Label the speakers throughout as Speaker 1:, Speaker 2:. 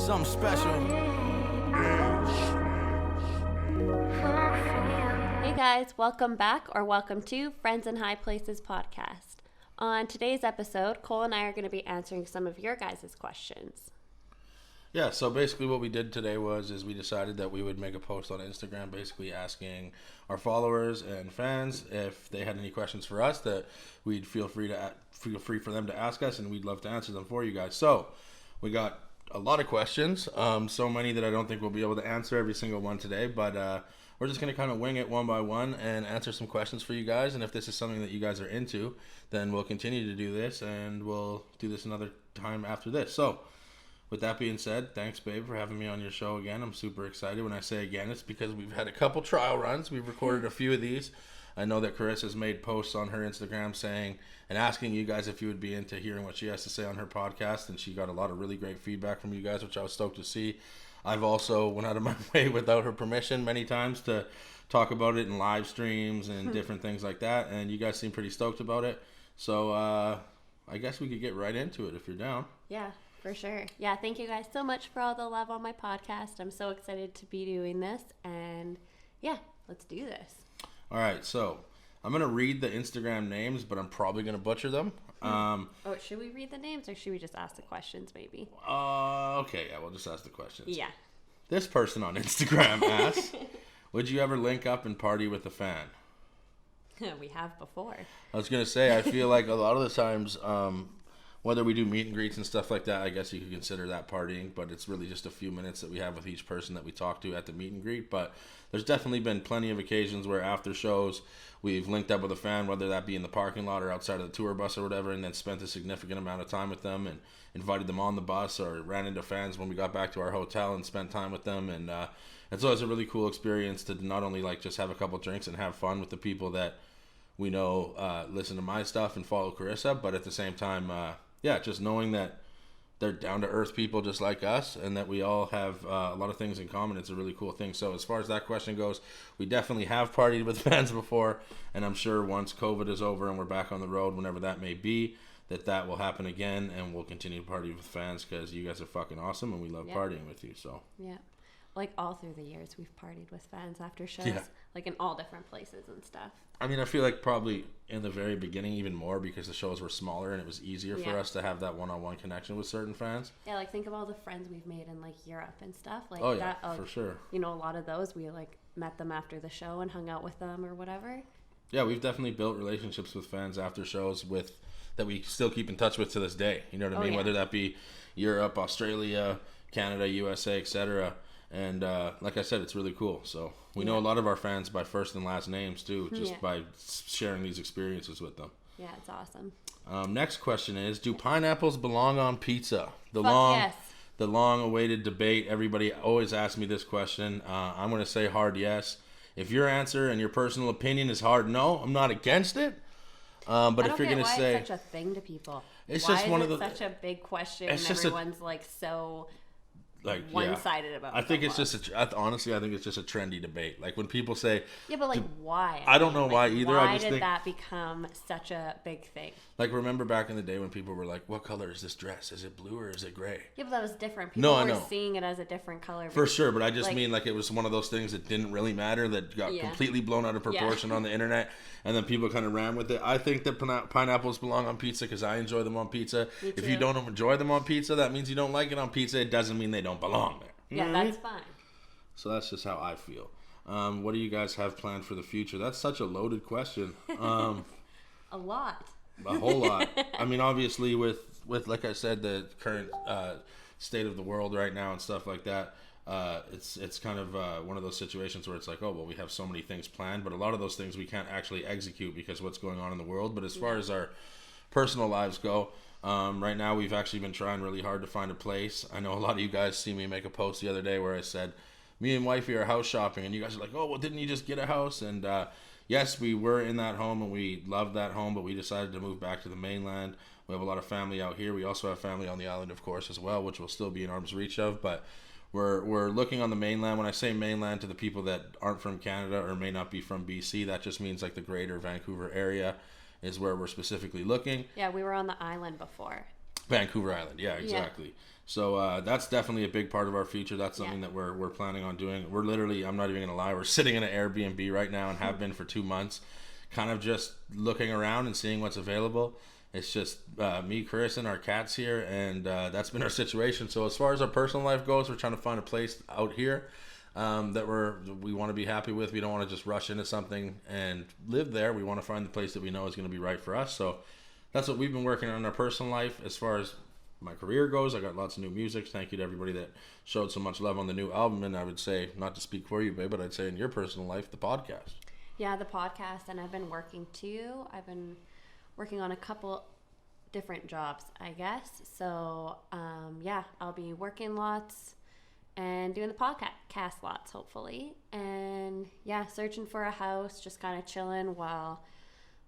Speaker 1: Something special.
Speaker 2: Hey guys, welcome back or welcome to Friends in High Places podcast. On today's episode, Cole and I are going to be answering some of your guys' questions.
Speaker 3: Yeah, so basically what we did today is we decided that we would make a post on Instagram basically asking our followers and fans if they had any questions for us that we'd feel free for them to ask us, and we'd love to answer them for you guys. So we got a lot of questions, so many that I don't think we'll be able to answer every single one today, but we're just going to kind of wing it one by one and answer some questions for you guys. And if this is something that you guys are into, then we'll continue to do this, and we'll do this another time after this. So with that being said, thanks, babe, for having me on your show again. I'm super excited. When I say again, it's because we've had a couple trial runs. We've recorded a few of these. I know that Carissa's made posts on her Instagram saying and asking you guys if you would be into hearing what she has to say on her podcast, and she got a lot of really great feedback from you guys, which I was stoked to see. I've also went out of my way without her permission many times to talk about it in live streams and different things like that, and you guys seem pretty stoked about it. So I guess we could get right into it if you're down.
Speaker 2: Yeah. For sure. Yeah, thank you guys so much for all the love on my podcast. I'm so excited to be doing this, and yeah, let's do this.
Speaker 3: All right, so I'm going to read the Instagram names, but I'm probably going to butcher them.
Speaker 2: Should we read the names, or should we just ask the questions maybe?
Speaker 3: Okay, yeah, we'll just ask the questions.
Speaker 2: Yeah.
Speaker 3: This person on Instagram asks, would you ever link up and party with a fan?
Speaker 2: We have before.
Speaker 3: I was going to say, I feel like a lot of the times, whether we do meet and greets and stuff like that, I guess you could consider that partying, but it's really just a few minutes that we have with each person that we talk to at the meet and greet. But there's definitely been plenty of occasions where after shows, we've linked up with a fan, whether that be in the parking lot or outside of the tour bus or whatever, and then spent a significant amount of time with them and invited them on the bus, or ran into fans when we got back to our hotel and spent time with them. And it's always a really cool experience to not only like just have a couple drinks and have fun with the people that we know listen to my stuff and follow Carissa, but at the same time, just knowing that they're down-to-earth people just like us, and that we all have a lot of things in common. It's a really cool thing. So as far as that question goes, we definitely have partied with fans before, and I'm sure once COVID is over and we're back on the road, whenever that may be, that will happen again, and we'll continue to party with fans because you guys are fucking awesome, and we love partying with you. So
Speaker 2: yeah, like all through the years, we've partied with fans after shows, like in all different places and stuff.
Speaker 3: I mean, I feel like probably in the very beginning even more because the shows were smaller and it was easier for us to have that one-on-one connection with certain fans.
Speaker 2: Yeah, like think of all the friends we've made in like Europe and stuff. Like
Speaker 3: for sure.
Speaker 2: You know, a lot of those we like met them after the show and hung out with them or whatever.
Speaker 3: Yeah, we've definitely built relationships with fans after shows that we still keep in touch with to this day. You know what I mean? Yeah. Whether that be Europe, Australia, Canada, USA, etc. And like I said, it's really cool. So we know a lot of our fans by first and last names too, just by sharing these experiences with them.
Speaker 2: Yeah, it's awesome.
Speaker 3: Next question is, do pineapples belong on pizza? The long-awaited debate. Everybody always asks me this question. I'm going to say hard yes. If your answer and your personal opinion is hard no, I'm not against it. But if you're going to say
Speaker 2: it's such a thing to people,
Speaker 3: it's
Speaker 2: why
Speaker 3: just
Speaker 2: is
Speaker 3: one
Speaker 2: it
Speaker 3: of the
Speaker 2: such a big question and everyone's like so one-sided about it.
Speaker 3: I think it's just honestly, I think it's just a trendy debate. Like when people say,
Speaker 2: but like why?
Speaker 3: I don't know why either.
Speaker 2: Why
Speaker 3: I just
Speaker 2: did
Speaker 3: think
Speaker 2: that become such a big thing?
Speaker 3: Like remember back in the day when people were like, "What color is this dress? Is it blue or is it gray?"
Speaker 2: Yeah, but that was different. People were seeing it as a different color.
Speaker 3: For sure, but I just mean like it was one of those things that didn't really matter, that got completely blown out of proportion on the internet, and then people kind of ran with it. I think that pineapples belong on pizza because I enjoy them on pizza. If you don't enjoy them on pizza, that means you don't like it on pizza. It doesn't mean they don't belong there.
Speaker 2: Yeah, that's fine.
Speaker 3: So that's just how I feel. What do you guys have planned for the future? That's such a loaded question.
Speaker 2: A lot.
Speaker 3: A whole lot. I mean, obviously, with like I said, the current state of the world right now and stuff like that, it's kind of one of those situations where it's like, oh, well, we have so many things planned, but a lot of those things we can't actually execute because of what's going on in the world. But as far as our personal lives go, right now we've actually been trying really hard to find a place. I know a lot of you guys see me make a post the other day where I said, me and wifey are house shopping, and you guys are like, oh, well, didn't you just get a house? And yes, we were in that home and we loved that home, but we decided to move back to the mainland. We have a lot of family out here. We also have family on the island, of course, as well, which will still be in arm's reach of, but we're looking on the mainland. When I say mainland, to the people that aren't from Canada or may not be from BC, that just means like the greater Vancouver area is where we're specifically looking.
Speaker 2: Yeah, we were on the island before.
Speaker 3: Vancouver Island. Yeah, exactly. Yeah. So that's definitely a big part of our future. That's something that we're planning on doing. We're literally, I'm not even gonna lie, we're sitting in an Airbnb right now and have been for 2 months, kind of just looking around and seeing what's available. It's just me, Chris, and our cats here, and that's been our situation. So as far as our personal life goes, we're trying to find a place out here that we want to be happy with. We don't want to just rush into something and live there. We want to find the place that we know is going to be right for us. So that's what we've been working on in our personal life. As far as my career goes, I got lots of new music. Thank you to everybody that showed so much love on the new album. And I would say, not to speak for you, babe, but I'd say in your personal life, the podcast.
Speaker 2: Yeah, the podcast. And I've been working too. I've been working on a couple different jobs, I guess. So, I'll be working lots and doing the podcast lots, hopefully. And searching for a house, just kind of chilling while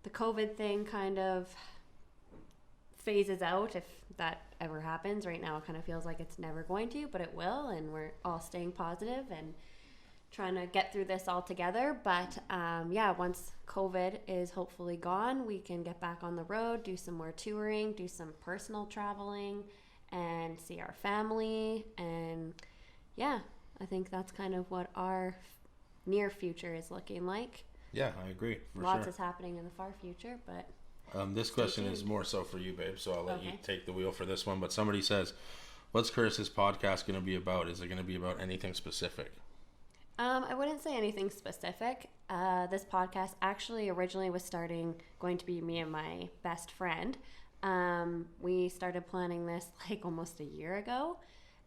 Speaker 2: the COVID thing kind of phases out, if that ever happens. Right now it kind of feels like it's never going to, but it will, and we're all staying positive and trying to get through this all together. But once COVID is hopefully gone, we can get back on the road, do some more touring, do some personal traveling, and see our family. And I think that's kind of what our near future is looking like.
Speaker 3: Yeah, I agree.
Speaker 2: Lots is happening in the far future, but
Speaker 3: this question is more so for you, babe, so I'll let you take the wheel for this one. But somebody says, what's Chris's podcast going to be about? Is it going to be about anything specific?
Speaker 2: I wouldn't say anything specific. This podcast actually originally was going to be me and my best friend. We started planning this like almost a year ago,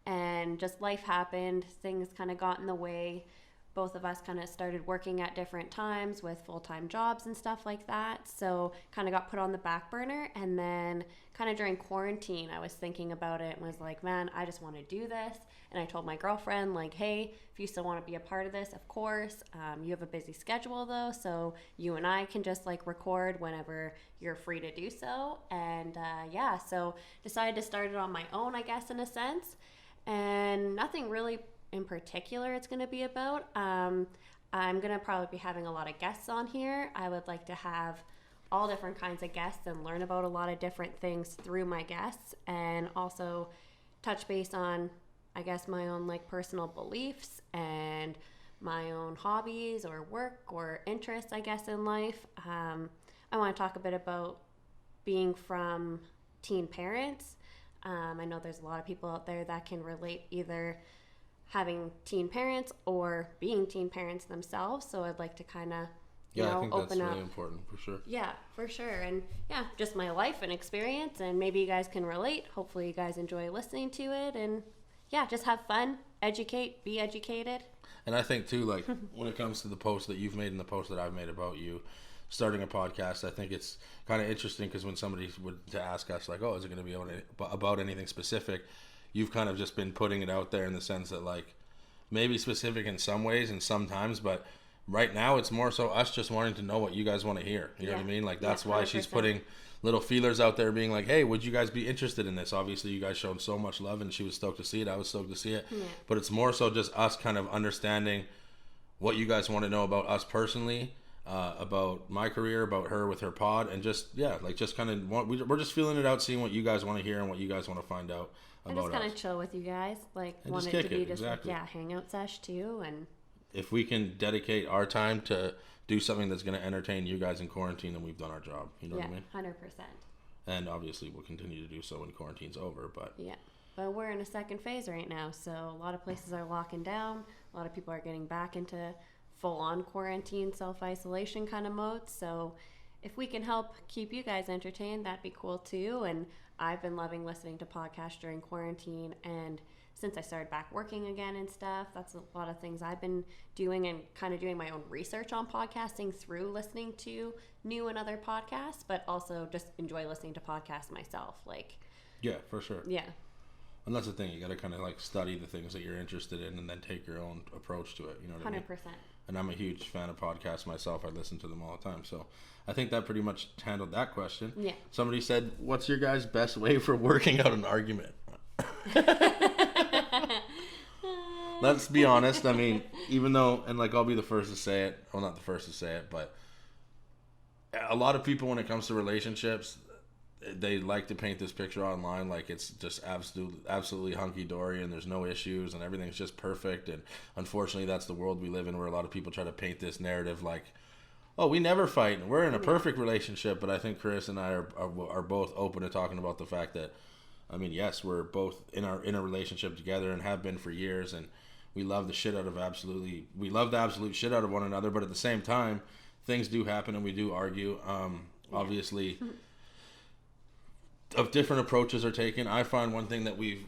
Speaker 2: and just life happened. Things kind of got in the way. Both of us kind of started working at different times with full-time jobs and stuff like that. So kind of got put on the back burner. And then kind of during quarantine, I was thinking about it and was like, man, I just want to do this. And I told my girlfriend, like, hey, if you still want to be a part of this, of course. You have a busy schedule though, so you and I can just like record whenever you're free to do so. And so decided to start it on my own, I guess, in a sense. And nothing really in particular it's going to be about. I'm going to probably be having a lot of guests on here. I would like to have all different kinds of guests and learn about a lot of different things through my guests, and also touch base on, I guess, my own like personal beliefs and my own hobbies or work or interests, I guess, in life. I want to talk a bit about being from teen parents. I know there's a lot of people out there that can relate, either having teen parents or being teen parents themselves. So I'd like to kind of,
Speaker 3: I think that's really important, for sure.
Speaker 2: Yeah, for sure. And just my life and experience, and maybe you guys can relate. Hopefully you guys enjoy listening to it, and just have fun, educate, be educated.
Speaker 3: And I think too, like when it comes to the post that you've made and the post that I've made about you starting a podcast, I think it's kind of interesting, because when somebody would to ask us like, oh, is it going to be about anything specific, you've kind of just been putting it out there in the sense that, like, maybe specific in some ways and sometimes, but right now it's more so us just wanting to know what you guys want to hear. You know what I mean? Like, that's why she's putting little feelers out there, being like, hey, would you guys be interested in this? Obviously, you guys showed so much love, and she was stoked to see it. I was stoked to see it. Yeah. But it's more so just us kind of understanding what you guys want to know about us personally, about my career, about her with her pod, and just kind of we're just feeling it out, seeing what you guys want to hear and what you guys want to find out about us.
Speaker 2: And just kind of chill with you guys, like, and want it to be just hangout sesh too. And
Speaker 3: if we can dedicate our time to do something that's going to entertain you guys in quarantine, then we've done our job. You know what I mean?
Speaker 2: 100%.
Speaker 3: And obviously we'll continue to do so when quarantine's over, but
Speaker 2: but we're in a second phase right now, so a lot of places are locking down. A lot of people are getting back into full-on quarantine, self-isolation kind of mode. So if we can help keep you guys entertained, that'd be cool too. And I've been loving listening to podcasts during quarantine, and since I started back working again and stuff, that's a lot of things I've been doing, and kind of doing my own research on podcasting through listening to new and other podcasts, but also just enjoy listening to podcasts myself. Like,
Speaker 3: yeah, for sure.
Speaker 2: Yeah.
Speaker 3: And that's the thing, you got to kind of like study the things that you're interested in and then take your own approach to it. You know what 100%. I mean? 100%. And I'm a huge fan of podcasts myself. I listen to them all the time. So I think that pretty much handled that question.
Speaker 2: Yeah.
Speaker 3: Somebody said, what's your guys' best way for working out an argument? Let's be honest. I mean, even though, and like, I'll be the first to say it. Well, not the first to say it, but a lot of people, when it comes to relationships, they like to paint this picture online like it's just absolutely hunky-dory and there's no issues and everything's just perfect. And unfortunately, that's the world we live in, where a lot of people try to paint this narrative like, oh, we never fight and we're in a perfect relationship. But I think Chris and I are both open to talking about the fact that, I mean, yes, we're both in a relationship together and have been for years, and we love the absolute shit out of one another. But at the same time, things do happen and we do argue. Obviously, of different approaches are taken. I find one thing that we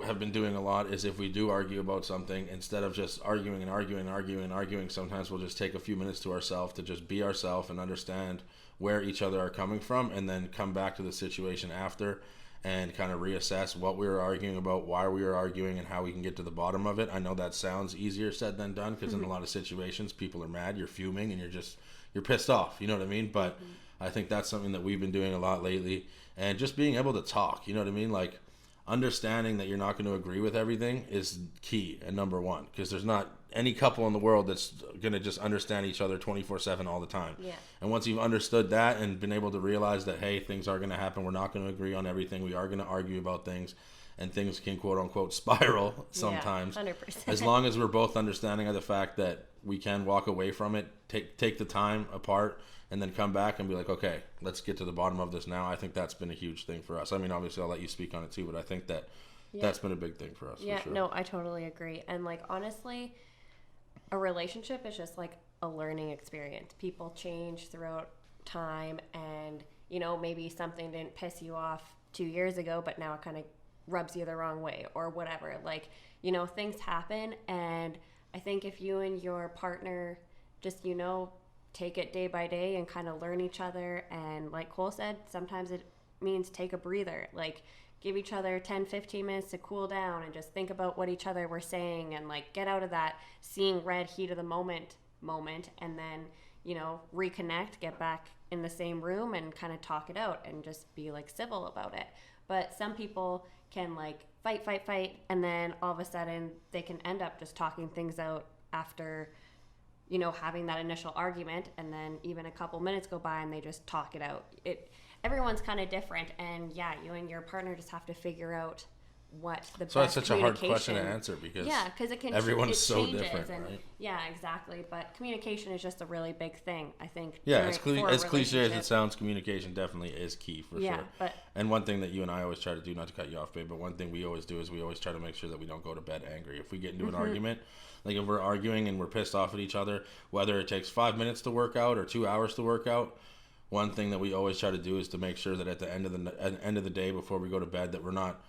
Speaker 3: have been doing a lot is, if we do argue about something, instead of just arguing, sometimes we'll just take a few minutes to ourselves to just be ourselves and understand where each other are coming from, and then come back to the situation after and kind of reassess what we were arguing about, why we were arguing, and how we can get to the bottom of it. I know that sounds easier said than done, because in a lot of situations people are mad, you're fuming, and you're pissed off, you know what I mean? But I think that's something that we've been doing a lot lately, and just being able to talk, you know what I mean? Like, understanding that you're not going to agree with everything is key and number one, because there's not any couple in the world that's going to just understand each other 24/7 all the time.
Speaker 2: Yeah.
Speaker 3: And once you've understood that and been able to realize that, hey, things are going to happen, we're not going to agree on everything, we are going to argue about things, and things can quote unquote spiral sometimes.
Speaker 2: 100%.
Speaker 3: As long as we're both understanding of the fact that we can walk away from it, take the time apart, and then come back and be like, okay, let's get to the bottom of this now. I think that's been a huge thing for us. I mean, obviously I'll let you speak on it too, but I think that that's been a big thing for us.
Speaker 2: Yeah,
Speaker 3: for sure.
Speaker 2: No, I totally agree. And like, honestly, a relationship is just like a learning experience. People change throughout time, and you know, maybe something didn't piss you off 2 years ago, but now it kind of rubs you the wrong way or whatever. Like, you know, things happen, and I think if you and your partner just, you know, take it day by day and kind of learn each other, and like Cole said, sometimes it means take a breather, like give each other 10-15 minutes to cool down and just think about what each other were saying, and like get out of that seeing red, heat of the moment, and then, you know, reconnect, get back in the same room and kind of talk it out and just be like civil about it. But some people can like fight, and then all of a sudden they can end up just talking things out after, you know, having that initial argument, and then even a couple minutes go by and they just talk it out. Everyone's kind of different, and yeah, you and your partner just have to figure out what the best communication. So that's such a hard question
Speaker 3: to answer, because
Speaker 2: everyone's
Speaker 3: so different, right?
Speaker 2: Yeah, exactly. But communication is just a really big thing, I think.
Speaker 3: Yeah, as cliche as it sounds, communication definitely is key for sure. And one thing that you and I always try to do, not to cut you off, babe, but one thing we always do is we always try to make sure that we don't go to bed angry. If we get into an argument, like if we're arguing and we're pissed off at each other, whether it takes 5 minutes to work out or 2 hours to work out, one thing that we always try to do is to make sure that at the end of the day, before we go to bed, that we're not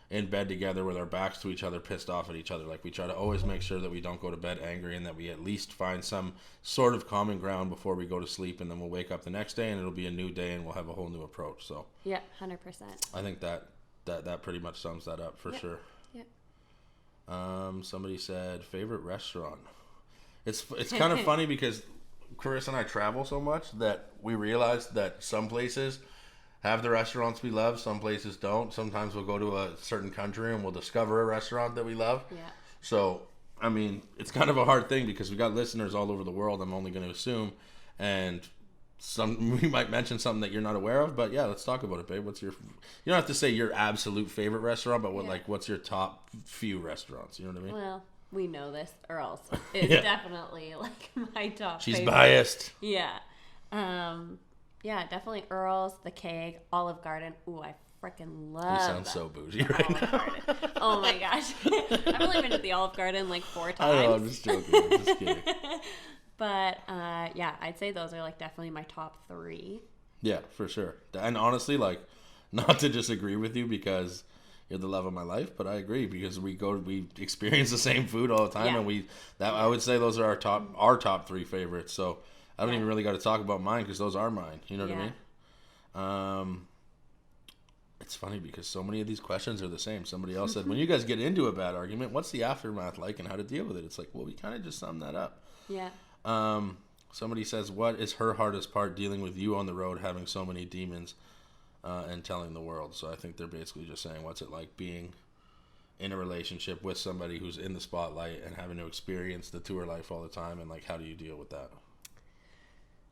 Speaker 3: in bed together with our backs to each other, pissed off at each other. Like, we try to always make sure that we don't go to bed angry, and that we at least find some sort of common ground before we go to sleep, and then we'll wake up the next day and it'll be a new day and we'll have a whole new approach. So
Speaker 2: yeah, 100%.
Speaker 3: I think that pretty much sums that up for sure. Somebody said favorite restaurant. It's kind of funny because Chris and I travel so much that we realize that some places have the restaurants we love, some places don't. Sometimes we'll go to a certain country and we'll discover a restaurant that we love. Yeah. So, I mean, it's kind of a hard thing because we got listeners all over the world, I'm only going to assume, and we might mention something that you're not aware of, but yeah, let's talk about it, babe. You don't have to say your absolute favorite restaurant, but what's your top few restaurants? You know what I mean?
Speaker 2: Well, we know this, or else it's definitely like my top.
Speaker 3: She's
Speaker 2: favorite.
Speaker 3: Biased.
Speaker 2: Yeah. Yeah, definitely Earl's, the Keg, Olive Garden. Ooh, I freaking love
Speaker 3: You sound so bougie right now.
Speaker 2: Garden. Oh my gosh. I've only been to the Olive Garden like 4 times.
Speaker 3: I know, I'm just joking. I'm just kidding.
Speaker 2: But yeah, I'd say those are like definitely my top 3.
Speaker 3: Yeah, for sure. And honestly, like, not to disagree with you because you're the love of my life, but I agree because we experience the same food all the time, and I would say those are our top 3 favorites. So I don't even really got to talk about mine because those are mine. You know what I mean? It's funny because so many of these questions are the same. Somebody else said, when you guys get into a bad argument, what's the aftermath like and how to deal with it? It's like, well, we kind of just summed that up.
Speaker 2: Yeah.
Speaker 3: Somebody says, what is her hardest part dealing with you on the road, having so many demons and telling the world? So I think they're basically just saying, what's it like being in a relationship with somebody who's in the spotlight and having to experience the tour life all the time, and like, how do you deal with that?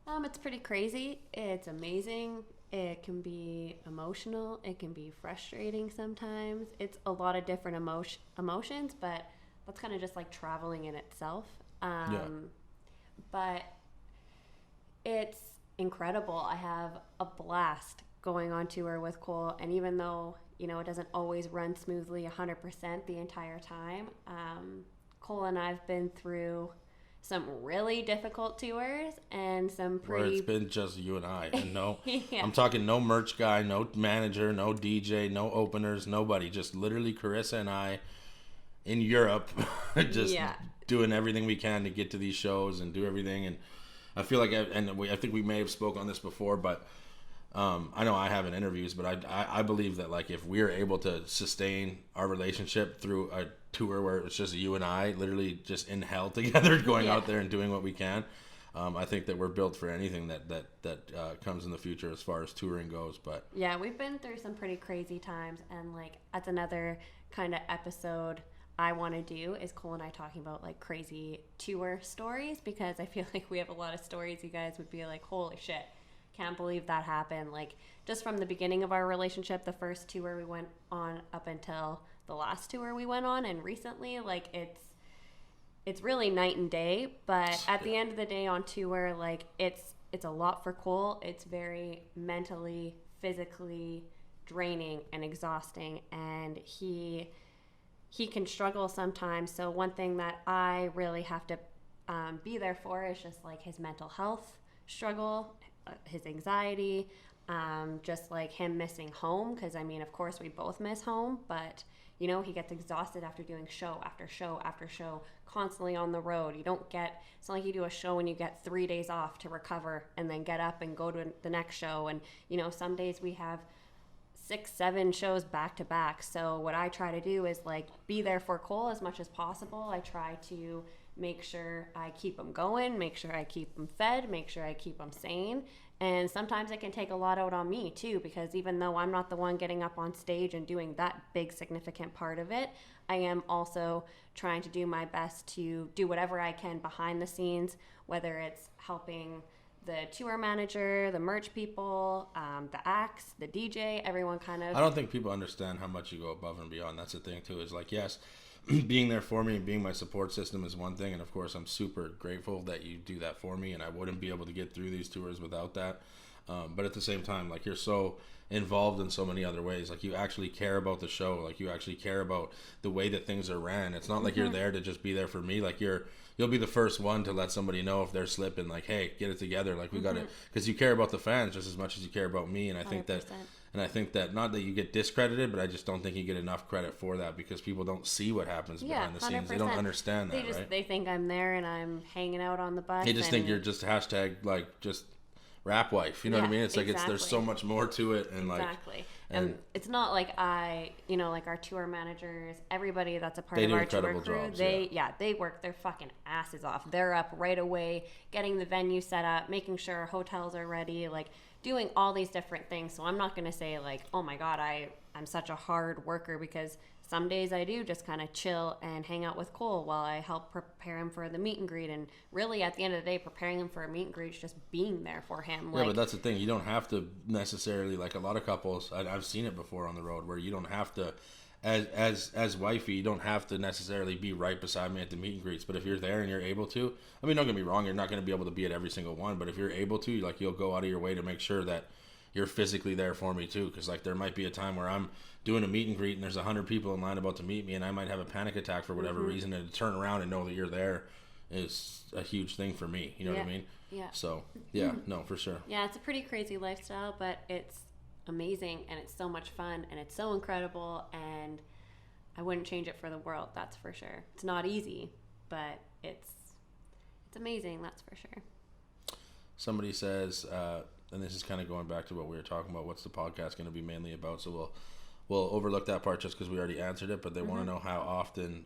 Speaker 2: It's pretty crazy. It's amazing. It can be emotional. It can be frustrating sometimes. It's a lot of different emotions, but that's kind of just like traveling in itself. But it's incredible. I have a blast going on tour with Cole, and even though, you know, it doesn't always run smoothly 100% the entire time, Cole and I've been through some really difficult tours and some pretty...
Speaker 3: Where it's been just you and I. And no,
Speaker 2: yeah.
Speaker 3: I'm talking no merch guy, no manager, no DJ, no openers, nobody. Just literally Carissa and I in Europe just doing everything we can to get to these shows and do everything. And I feel like, I think we may have spoke on this before, but I know I have in interviews, but I believe that like if we're able to sustain our relationship through a tour where it's just you and I literally just in hell together going out there and doing what we can, I think that we're built for anything that comes in the future as far as touring goes. But
Speaker 2: yeah, we've been through some pretty crazy times, and like that's another kind of episode I want to do, is Cole and I talking about like crazy tour stories, because I feel like we have a lot of stories you guys would be like, holy shit, can't believe that happened. Like just from the beginning of our relationship, the first tour we went on up until the last tour we went on, and recently, like it's really night and day. But at the end of the day on tour, like it's a lot for Cole. It's very mentally, physically draining and exhausting, and he can struggle sometimes. So one thing that I really have to be there for is just like his mental health struggle, his anxiety, just like him missing home. Because I mean, of course we both miss home, but you know, he gets exhausted after doing show after show after show, constantly on the road. It's not like you do a show and you get 3 days off to recover and then get up and go to the next show. And you know, some days we have 6-7 shows back to back. So what I try to do is like be there for Cole as much as possible. I try to make sure I keep him going, make sure I keep him fed, make sure I keep him sane. And sometimes it can take a lot out on me too, because even though I'm not the one getting up on stage and doing that big significant part of it, I am also trying to do my best to do whatever I can behind the scenes, whether it's helping the tour manager, the merch people, the acts, the DJ, everyone kind of...
Speaker 3: I don't think people understand how much you go above and beyond. That's the thing too, is like, yes, being there for me and being my support system is one thing, and of course I'm super grateful that you do that for me, and I wouldn't be able to get through these tours without that. But at the same time, like, you're so involved in so many other ways. Like, you actually care about the show. Like, you actually care about the way that things are ran. It's not like you're there to just be there for me. Like, you'll be the first one to let somebody know if they're slipping, like, hey, get it together. Like, we got to, because you care about the fans just as much as you care about me. And I think
Speaker 2: 100%.
Speaker 3: that not that you get discredited, but I just don't think you get enough credit for that, because people don't see what happens behind the scenes.
Speaker 2: 100%.
Speaker 3: They don't understand that, right?
Speaker 2: They think I'm there and I'm hanging out on the bus.
Speaker 3: They just think you're just hashtag like just rap wife. You know what I mean? It's like there's so much more to it, and like
Speaker 2: and it's not like like our tour managers, everybody that's a part of our tour crew, they work their fucking asses off. They're up right away, getting the venue set up, making sure our hotels are ready, like doing all these different things. So I'm not gonna say like, oh my god, I'm such a hard worker, because some days I do just kind of chill and hang out with Cole while I help prepare him for the meet and greet. And really, at the end of the day, preparing him for a meet and greet is just being there for him.
Speaker 3: Yeah, but that's the thing. You don't have to necessarily, like a lot of couples, I've seen it before on the road, where you don't have to, as wifey, you don't have to necessarily be right beside me at the meet and greets. But if you're there and you're able to, I mean, don't get me wrong, you're not going to be able to be at every single one. But if you're able to, like, you'll go out of your way to make sure that you're physically there for me too, because like there might be a time where I'm doing a meet and greet and there's 100 people in line about to meet me, and I might have a panic attack for whatever reason, and to turn around and know that you're there is a huge thing for me. You know what I mean? Yeah. So yeah, no, for sure.
Speaker 2: Yeah, it's a pretty crazy lifestyle, but it's amazing, and it's so much fun, and it's so incredible, and I wouldn't change it for the world. That's for sure. It's not easy, but it's amazing. That's for sure.
Speaker 3: Somebody says, and this is kind of going back to what we were talking about, what's the podcast going to be mainly about? So we'll overlook that part just because we already answered it, but they want to know how often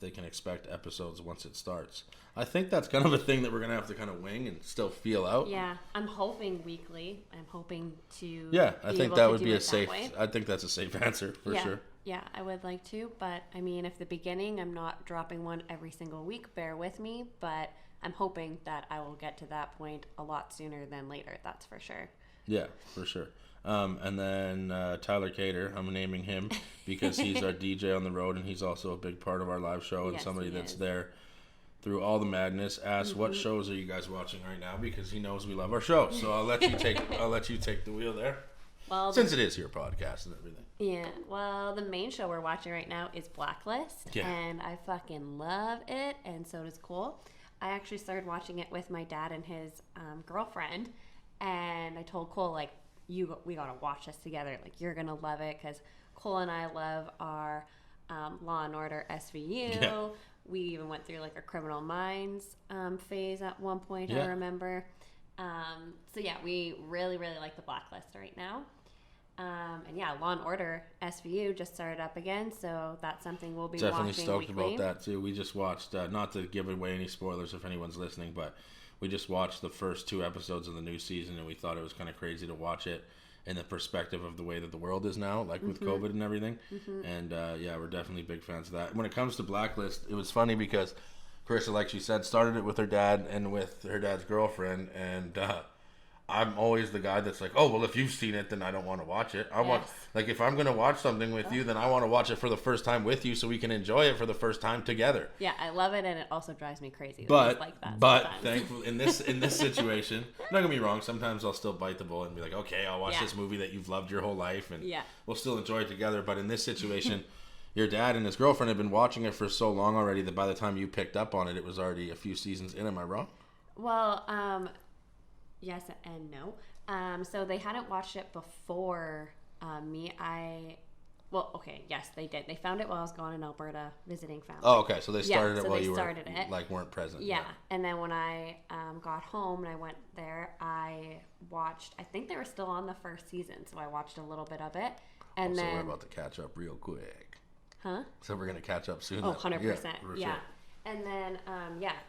Speaker 3: they can expect episodes once it starts. I think that's kind of a thing that we're going to have to kind of wing and still feel out.
Speaker 2: Yeah, I'm hoping weekly. I'm hoping to
Speaker 3: Yeah, I think that would be a safe, I think that's a safe answer for sure.
Speaker 2: Yeah, I would like to, but I mean, if the beginning I'm not dropping one every single week, bear with me, but I'm hoping that I will get to that point a lot sooner than later. That's for sure.
Speaker 3: Yeah, for sure. And then Tyler Cater, I'm naming him because he's our DJ on the road, and he's also a big part of our live show, and
Speaker 2: Yes,
Speaker 3: somebody
Speaker 2: he
Speaker 3: that's
Speaker 2: is.
Speaker 3: there through all the madness. Ask what shows are you guys watching right now, because he knows we love our show. So I'll let you take the wheel there.
Speaker 2: Well,
Speaker 3: Since it is your podcast and everything.
Speaker 2: yeah. Well, the main show we're watching right now is Blacklist,
Speaker 3: Yeah.
Speaker 2: and I fucking love it, and so does Cole. I actually started watching it with my dad and his girlfriend, and I told Cole, like, we gotta watch this together. Like, you're gonna love it, because Cole and I love our Law and Order SVU.
Speaker 3: Yeah.
Speaker 2: We even went through like a Criminal Minds phase at one point.
Speaker 3: Yeah.
Speaker 2: I remember. So yeah, we really like the Blacklist right now. And yeah, Law and Order SVU just started up again, so that's something we'll be
Speaker 3: Definitely
Speaker 2: watching
Speaker 3: stoked
Speaker 2: weekly.
Speaker 3: about that too. We just watched, not to give away any spoilers if anyone's listening, but we just watched the first 2 episodes of the new season, and we thought it was kind of crazy to watch it in the perspective of the way that the world is now, like with COVID and everything. And yeah, we're definitely big fans of that. When it comes to Blacklist, it was funny because Carissa, like she said, started it with her dad and with her dad's girlfriend, and I'm always the guy that's like, oh, well, if you've seen it, then I don't want to watch it. I want, like, if I'm going to watch something with you, then I want to watch it for the first time with you so we can enjoy it for the first time together.
Speaker 2: Yeah, I love it, and it also drives me crazy.
Speaker 3: But
Speaker 2: Like that
Speaker 3: but
Speaker 2: sometimes.
Speaker 3: thankfully in this situation, not gonna be wrong. Sometimes I'll still bite the bullet and be like, okay, I'll watch this movie that you've loved your whole life, and we'll still enjoy it together. But in this situation, your dad and his girlfriend had been watching it for so long already that by the time you picked up on it, it was already a few seasons in. Am I wrong?
Speaker 2: Well, yes and no. So they hadn't watched it before me. Well, okay, yes, they did. They found it while I was gone in Alberta visiting family.
Speaker 3: Oh, okay. So they started
Speaker 2: so
Speaker 3: it while
Speaker 2: they
Speaker 3: you
Speaker 2: started it.
Speaker 3: like weren't present.
Speaker 2: Yeah, and then when I got home and I went there, I watched. I think they were still on the first season, so I watched a little bit of it. And
Speaker 3: so
Speaker 2: then
Speaker 3: we're about to catch up real quick.
Speaker 2: Huh?
Speaker 3: So we're gonna catch up soon.
Speaker 2: Oh, 100%. Yeah.
Speaker 3: Sure.
Speaker 2: And then,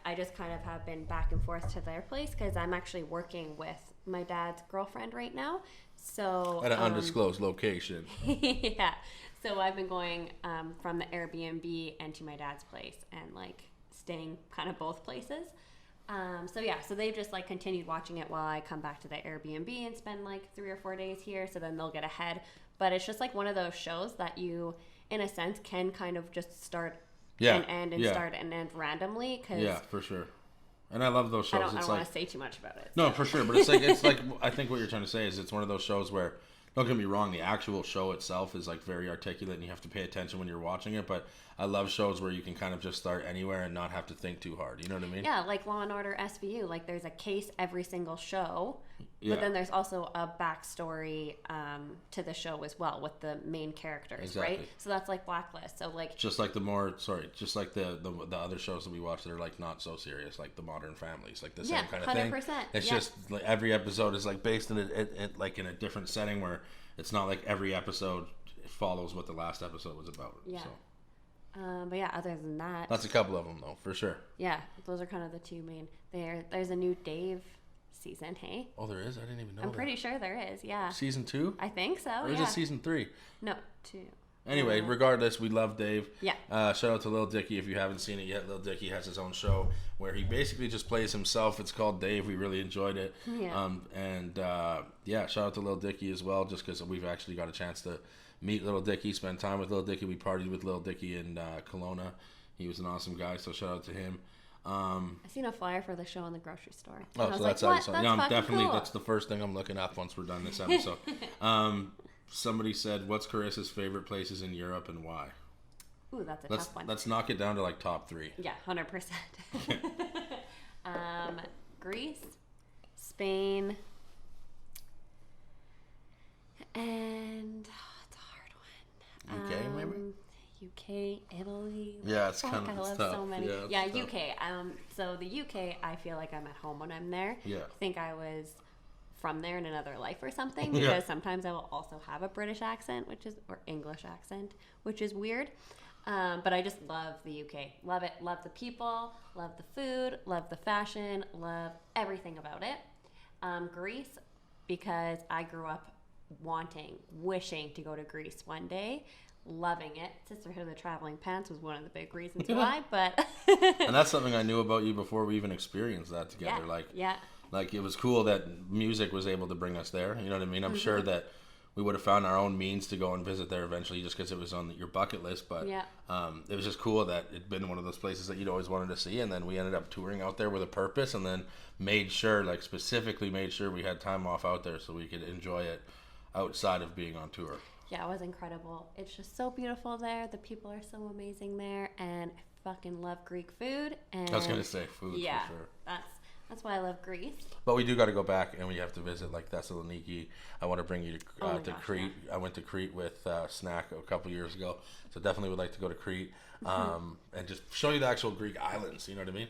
Speaker 2: I just kind of have been back and forth to their place because I'm actually working with my dad's girlfriend right now. So
Speaker 3: At an undisclosed location.
Speaker 2: yeah. So I've been going from the Airbnb and to my dad's place and like staying kind of both places. So they've just like continued watching it while I come back to the Airbnb and spend like 3 or 4 days here. So then they'll get ahead. But it's just like one of those shows that you, in a sense, can kind of just start and end and start and end randomly.
Speaker 3: Yeah, for sure. And I love those shows.
Speaker 2: I don't want to say too much about it.
Speaker 3: No, for sure. But it's like I think what you're trying to say is it's one of those shows where, don't get me wrong, the actual show itself is like very articulate and you have to pay attention when you're watching it. But I love shows where you can kind of just start anywhere and not have to think too hard. You know what I mean?
Speaker 2: Yeah, like Law and Order SVU. Like there's a case every single show.
Speaker 3: Yeah.
Speaker 2: But then there's also a backstory to the show as well with the main characters, right? So that's like Blacklist. So like
Speaker 3: just like the other shows that we watch that are like not so serious, like the Modern Families, like the same kind of thing.
Speaker 2: 100%.
Speaker 3: It's just like every episode is like based in like in a different setting where it's not like every episode follows what the last episode was about.
Speaker 2: Yeah.
Speaker 3: So.
Speaker 2: But yeah, other than that,
Speaker 3: that's a couple of them though, for sure.
Speaker 2: Yeah, those are kind of the two main. There's a new Dave season. Hey.
Speaker 3: Oh, there is. I didn't even know.
Speaker 2: I'm pretty sure there is. Yeah.
Speaker 3: Season 2?
Speaker 2: I think so.
Speaker 3: Or is it season 3?
Speaker 2: No, 2.
Speaker 3: Anyway, regardless, we love Dave.
Speaker 2: Yeah.
Speaker 3: Shout out to Lil Dicky. If you haven't seen it yet, Lil Dicky has his own show where he basically just plays himself. It's called Dave. We really enjoyed it.
Speaker 2: Yeah.
Speaker 3: Shout out to Lil Dicky as well, just because we've actually got a chance to meet Lil Dicky, spend time with Lil Dicky. We partied with Lil Dicky in Kelowna. He was an awesome guy, so shout out to him.
Speaker 2: I seen a flyer for the show in the grocery store.
Speaker 3: Oh, so that's how you saw it. Yeah, I'm definitely cool. That's the first thing I'm looking up once we're done this episode. Somebody said, "What's Carissa's favorite places in Europe and why?"
Speaker 2: Ooh, that's a tough one.
Speaker 3: Let's knock it down to like top 3.
Speaker 2: Yeah, 100%. Greece, Spain, and it's a hard one.
Speaker 3: UK, maybe.
Speaker 2: UK, Italy.
Speaker 3: Yeah, it's kind of
Speaker 2: I love
Speaker 3: tough.
Speaker 2: so many.
Speaker 3: Yeah,
Speaker 2: UK. So the UK, I feel like I'm at home when I'm there.
Speaker 3: Yeah.
Speaker 2: I think I was from there in another life or something, because sometimes I will also have a British accent, or English accent, which is weird. But I just love the UK. Love it. Love the people. Love the food. Love the fashion. Love everything about it. Greece, because I grew up wishing to go to Greece one day. loving it. Sisterhood of the Traveling Pants was one of the big reasons why, but
Speaker 3: and that's something I knew about you before we even experienced that together. Like it was cool that music was able to bring us there. You know what I mean? I'm sure that we would have found our own means to go and visit there eventually, just because it was on your bucket list. But it was just cool that it'd been one of those places that you'd always wanted to see, and then we ended up touring out there with a purpose, and then specifically made sure we had time off out there so we could enjoy it outside of being on tour.
Speaker 2: Yeah, it was incredible. It's just so beautiful there. The people are so amazing there, and I fucking love Greek food. And
Speaker 3: I was gonna say food, for sure.
Speaker 2: That's why I love Greece.
Speaker 3: But we do got to go back, and we have to visit like Thessaloniki. I want to bring you to Crete. Yeah. I went to Crete with Snack a couple years ago, so definitely would like to go to Crete and just show you the actual Greek islands. You know what I mean?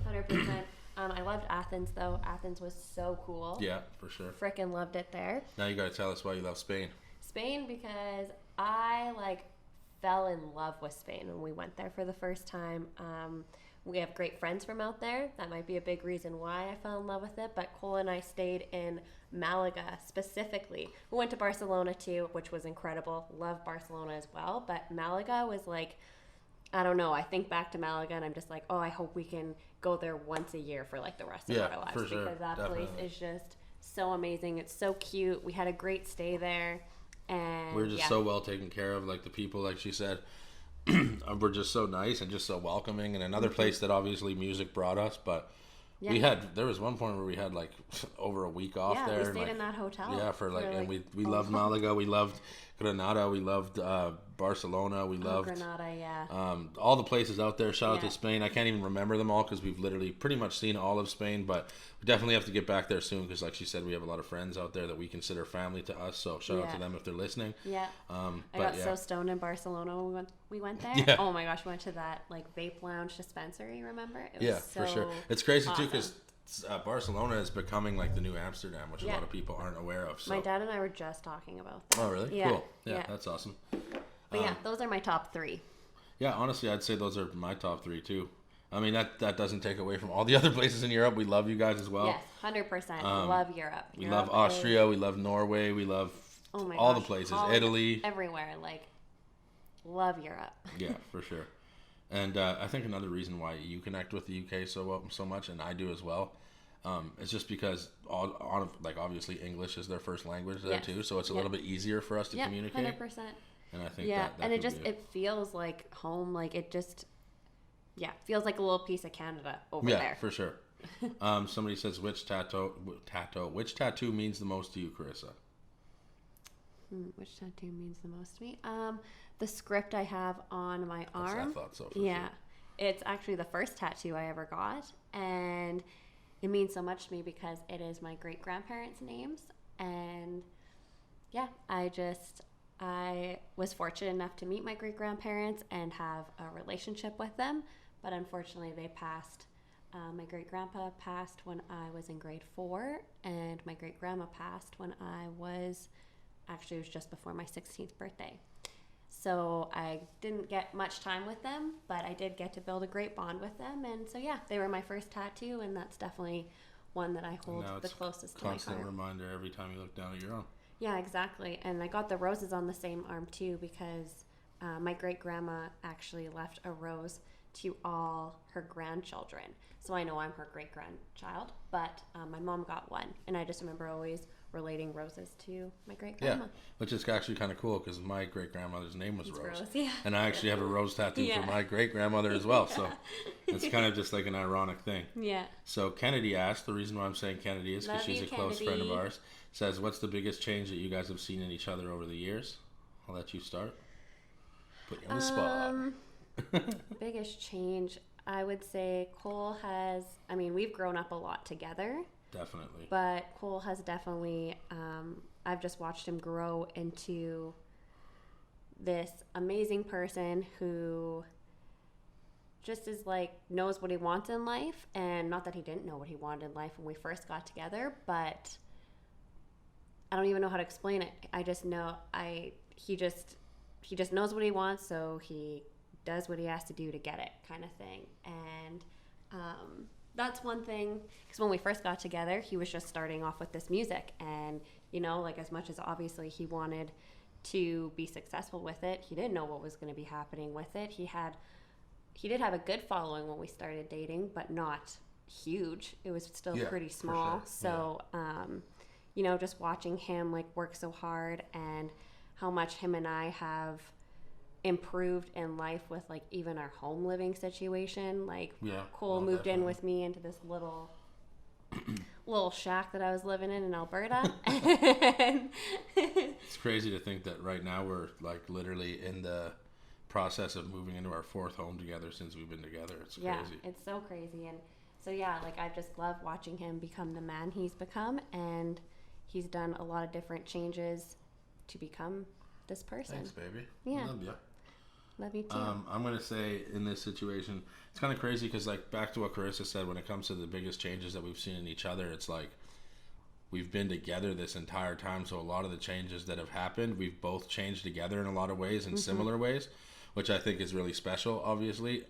Speaker 2: 100%. I loved Athens though. Athens was so cool.
Speaker 3: Yeah, for sure.
Speaker 2: Frickin' loved it there.
Speaker 3: Now you got to tell us why you love Spain.
Speaker 2: Spain, because I fell in love with Spain when we went there for the first time. We have great friends from out there. That might be a big reason why I fell in love with it. But Cole and I stayed in Malaga specifically. We went to Barcelona too, which was incredible. Love Barcelona as well. But Malaga was I don't know. I think back to Malaga and I'm just like, oh, I hope we can go there once a year for the rest of our lives.
Speaker 3: For sure.
Speaker 2: Because that place is just so amazing. It's so cute. We had a great stay there. And
Speaker 3: we're just so well taken care of. Like the people, like she said, we're just so nice and just so welcoming. And another place that obviously music brought us, but there was one point where we had over a week off there.
Speaker 2: Yeah, we stayed in that hotel.
Speaker 3: Yeah, and we loved Malaga, we loved Granada, we loved Barcelona, we loved
Speaker 2: Granada,
Speaker 3: all the places out there. Shout out to Spain. I can't even remember them all because we've literally pretty much seen all of Spain, but we definitely have to get back there soon because, like she said, we have a lot of friends out there that we consider family to us. So shout out to them if they're listening.
Speaker 2: Yeah. I got so stoned in Barcelona when we went there.
Speaker 3: Yeah.
Speaker 2: Oh my gosh, we went to that vape lounge dispensary. Remember? It was
Speaker 3: for sure. It's crazy too because Barcelona is becoming the new Amsterdam, which a lot of people aren't aware of. So.
Speaker 2: My dad and I were just talking about that.
Speaker 3: Oh, really?
Speaker 2: Yeah.
Speaker 3: Cool. Yeah, that's awesome.
Speaker 2: But those are my top 3.
Speaker 3: Yeah, honestly, I'd say those are my top 3 too. I mean, that doesn't take away from all the other places in Europe. We love you guys as well.
Speaker 2: Yes, 100%. Love Europe.
Speaker 3: We love Austria. We love Norway. We love all the places. Holland, Italy.
Speaker 2: Everywhere. Love Europe.
Speaker 3: Yeah, for sure. And I think another reason why you connect with the UK so much, and I do as well, it's just because obviously English is their first language there too, so it's a little bit easier for us to communicate.
Speaker 2: 100%.
Speaker 3: And I think
Speaker 2: and it feels like home. It just feels like a little piece of Canada over there.
Speaker 3: Yeah, for sure. Somebody says which tattoo means the most to you, Carissa?
Speaker 2: Which tattoo means the most to me? The script I have on my arm.
Speaker 3: I thought so. For sure.
Speaker 2: It's actually the first tattoo I ever got, and it means so much to me because it is my great grandparents' names, and I was fortunate enough to meet my great grandparents and have a relationship with them, but unfortunately they passed. My great grandpa passed when I was in grade 4, and my great grandma passed when it was just before my 16th birthday. So I didn't get much time with them, but I did get to build a great bond with them. And so, they were my first tattoo, and that's definitely one that I hold the closest to my heart.
Speaker 3: Constant reminder every time you look down at your arm.
Speaker 2: Yeah, exactly. And I got the roses on the same arm, too, because my great-grandma actually left a rose to all her grandchildren. So I know I'm her great-grandchild, but my mom got one. And I just remember always relating roses to my great-grandma.
Speaker 3: Yeah, which is actually kind of cool because my great-grandmother's name was Rose.
Speaker 2: Yeah.
Speaker 3: And I actually have a rose tattoo for my great-grandmother as well. So it's kind of just an ironic thing.
Speaker 2: Yeah.
Speaker 3: So Kennedy asked, the reason why I'm saying Kennedy is because she's a close friend of ours, says, what's the biggest change that you guys have seen in each other over the years? I'll let you start. Put you on the spot.
Speaker 2: Biggest change, I would say Cole has, we've grown up a lot together.
Speaker 3: Definitely.
Speaker 2: But Cole has definitely, I've just watched him grow into this amazing person who just is knows what he wants in life. And not that he didn't know what he wanted in life when we first got together, but I don't even know how to explain it. I just know he just knows what he wants, so he does what he has to do to get it, kind of thing. And that's one thing, because when we first got together, he was just starting off with this music, and as much as obviously he wanted to be successful with it. He didn't know what was going to be happening with it. He did have a good following when we started dating, but not huge. It was still pretty small.
Speaker 3: Sure.
Speaker 2: So, you know, just watching him like work so hard and how much him and I have improved in life with like even our home living situation. Like Cole moved in with me into this little shack that I was living in Alberta.
Speaker 3: It's crazy to think that right now we're like literally in the process of moving into our 4th home together since we've been together. It's crazy.
Speaker 2: Yeah, it's so crazy. And so like I just love watching him become the man he's become, and he's done a lot of different changes to become this person.
Speaker 3: Thanks, baby.
Speaker 2: Yeah.
Speaker 3: Love you.
Speaker 2: Love you too.
Speaker 3: I'm going to say in this situation, it's kind of crazy because like back to what Carissa said, when it comes to the biggest changes that we've seen in each other, it's like we've been together this entire time. So a lot of the changes that have happened, we've both changed together in a lot of ways, in similar ways, which I think is really special. Obviously,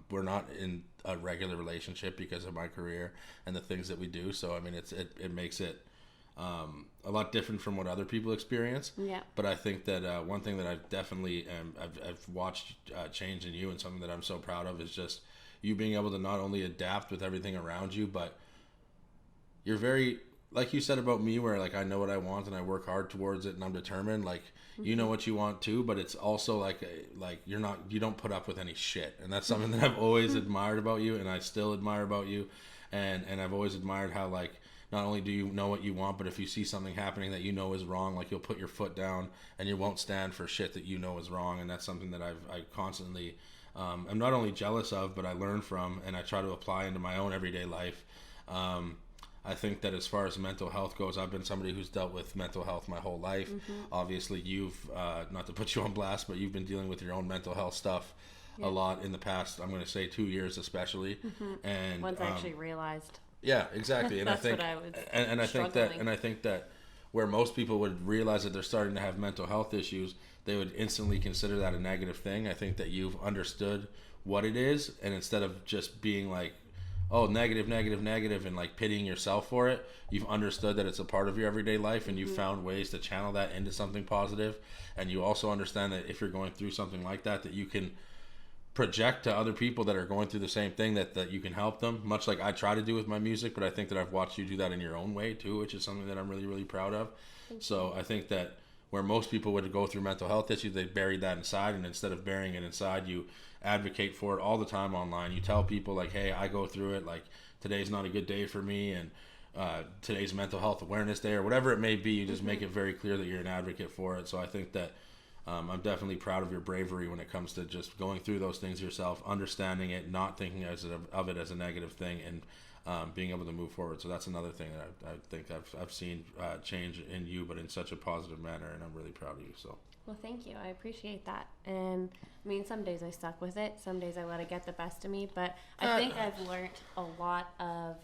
Speaker 3: we're not in a regular relationship because of my career and the things that we do. So, I mean, it makes it a lot different from what other people experience.
Speaker 2: Yeah.
Speaker 3: But I think that one thing that I've definitely I've watched change in you, and something that I'm so proud of, is just you being able to not only adapt with everything around you, but you're very, like you said about me, where like I know what I want and I work hard towards it and I'm determined. Like you know what you want too, but it's also like you don't put up with any shit, and that's something that I've always admired about you, and I still admire about you, and I've always admired how like not only do you know what you want, but if you see something happening that you know is wrong, like you'll put your foot down and you won't stand for shit that you know is wrong. And that's something that I constantly am not only jealous of, but I learn from, and I try to apply into my own everyday life. I think that as far as mental health goes, I've been somebody who's dealt with mental health my whole life. Obviously, you've, not to put you on blast, but you've been dealing with your own mental health stuff a lot in the past, I'm going to say 2 years especially. And
Speaker 2: once I actually realized.
Speaker 3: Yeah, exactly. And
Speaker 2: that's
Speaker 3: I think,
Speaker 2: what I was
Speaker 3: I think that where most people would realize that they're starting to have mental health issues, they would instantly consider that a negative thing. I think that you've understood what it is, and instead of just being like, oh, negative, and like pitying yourself for it, you've understood that it's a part of your everyday life, and you've found ways to channel that into something positive. And you also understand that if you're going through something like that, that you can project to other people that are going through the same thing, that you can help them, much like I try to do with my music. But I think that I've watched you do that in your own way too, which is something that I'm really, really proud of. So I think that where most people would go through mental health issues, they buried that inside, and instead of burying it inside, you advocate for it all the time online. You tell people like, hey, I go through it, like today's not a good day for me, and today's mental health awareness day, or whatever it may be. You just make it very clear that you're an advocate for it. So I think that I'm definitely proud of your bravery when it comes to just going through those things yourself, understanding it, not thinking of it as a negative thing, and being able to move forward. So that's another thing that I think I've seen change in you, but in such a positive manner, and I'm really proud of you. So.
Speaker 2: Well, thank you. I appreciate that. And I mean, some days I stuck with it. Some days I let it get the best of me. But I think I've learned a lot of,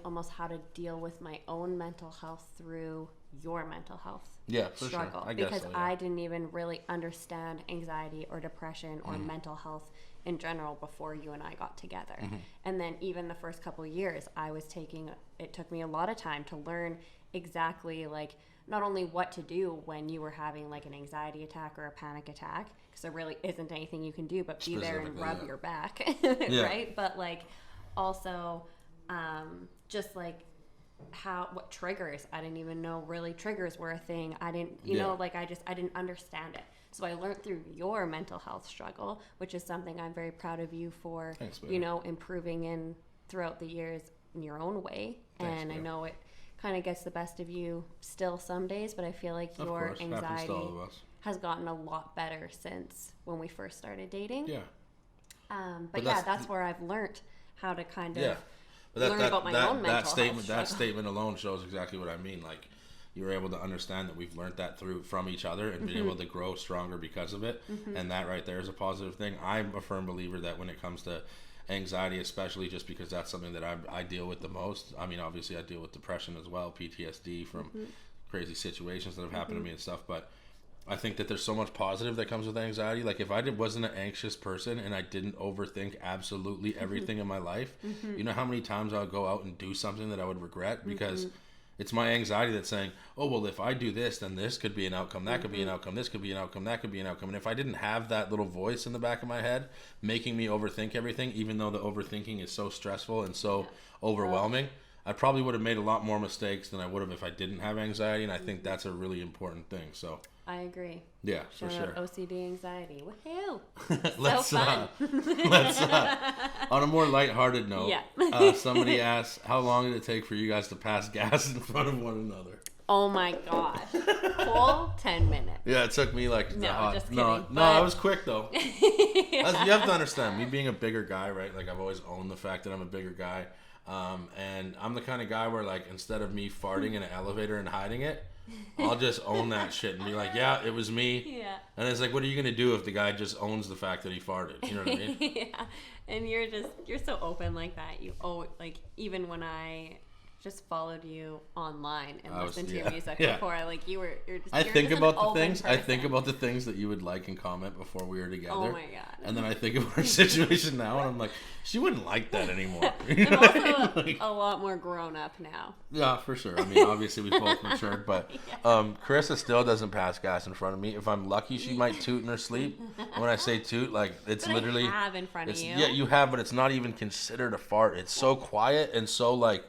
Speaker 2: almost how to deal with my own mental health through your mental health struggle.
Speaker 3: Sure.
Speaker 2: Because
Speaker 3: so, yeah.
Speaker 2: I didn't even really understand anxiety or depression or mental health in general before you and I got together. And then even the first couple of years, it took me a lot of time to learn exactly like not only what to do when you were having like an anxiety attack or a panic attack, because there really isn't anything you can do but be there and rub your back, right? But like also just like what triggers, I didn't even know really triggers were a thing. I didn't, I didn't understand it. So I learned through your mental health struggle, which is something I'm very proud of you for, improving in throughout the years in your own way.
Speaker 3: Thanks,
Speaker 2: and I know it kind of gets the best of you still some days, but I feel like your anxiety has gotten a lot better since when we first started dating.
Speaker 3: Yeah.
Speaker 2: But that's where I've learned how to kind of learn about my own mental health.
Speaker 3: That statement alone shows exactly what I mean. Like, you were able to understand that we've learned that from each other and been able to grow stronger because of it. And that right there is a positive thing. I'm a firm believer that when it comes to anxiety, especially, just because that's something that I deal with the most. I mean, obviously I deal with depression as well, PTSD from crazy situations that have happened to me and stuff, but I think that there's so much positive that comes with anxiety. Like, if I wasn't an anxious person and I didn't overthink absolutely everything in my life, you know how many times I would go out and do something that I would regret because It's my anxiety that's saying, oh, well, if I do this, then this could be an outcome, that could be an outcome, this could be an outcome, that could be an outcome. And if I didn't have that little voice in the back of my head making me overthink everything, even though the overthinking is so stressful and so overwhelming, I probably would have made a lot more mistakes than I would have if I didn't have anxiety. And I think that's a really important thing. So
Speaker 2: I agree.
Speaker 3: Yeah, for sure.
Speaker 2: OCD anxiety. Woohoo!
Speaker 3: let's
Speaker 2: so fun.
Speaker 3: let's on a more lighthearted note. Somebody asked, how long did it take for you guys to pass gas in front of one another?
Speaker 2: Oh my gosh. Full 10 minutes.
Speaker 3: Yeah, it took me like
Speaker 2: just kidding.
Speaker 3: No, I was quick though. You have to understand, me being a bigger guy, right? Like I've always owned the fact that I'm a bigger guy. And I'm the kind of guy where like instead of me farting in an elevator and hiding it, I'll just own that shit and be like, yeah, it was me.
Speaker 2: Yeah.
Speaker 3: And it's like, what are you gonna do if the guy just owns the fact that he farted? You know what I mean?
Speaker 2: Yeah. And you're so open like that. Like even when I just followed you online and listened to your music before, like you're just. I
Speaker 3: think about the things. I think about the things that you would like and comment before we were together.
Speaker 2: Oh my god!
Speaker 3: And then I think of our situation now, and I'm like, she wouldn't like that anymore. You
Speaker 2: know
Speaker 3: and
Speaker 2: also
Speaker 3: I mean? Like,
Speaker 2: a lot more grown up now.
Speaker 3: Yeah, for sure. I mean, obviously we both matured, but Carissa still doesn't pass gas in front of me. If I'm lucky, she might toot in her sleep. When I say toot, like it's
Speaker 2: but
Speaker 3: literally.
Speaker 2: I have in front of you.
Speaker 3: Yeah, you have, but it's not even considered a fart. It's so quiet and so like.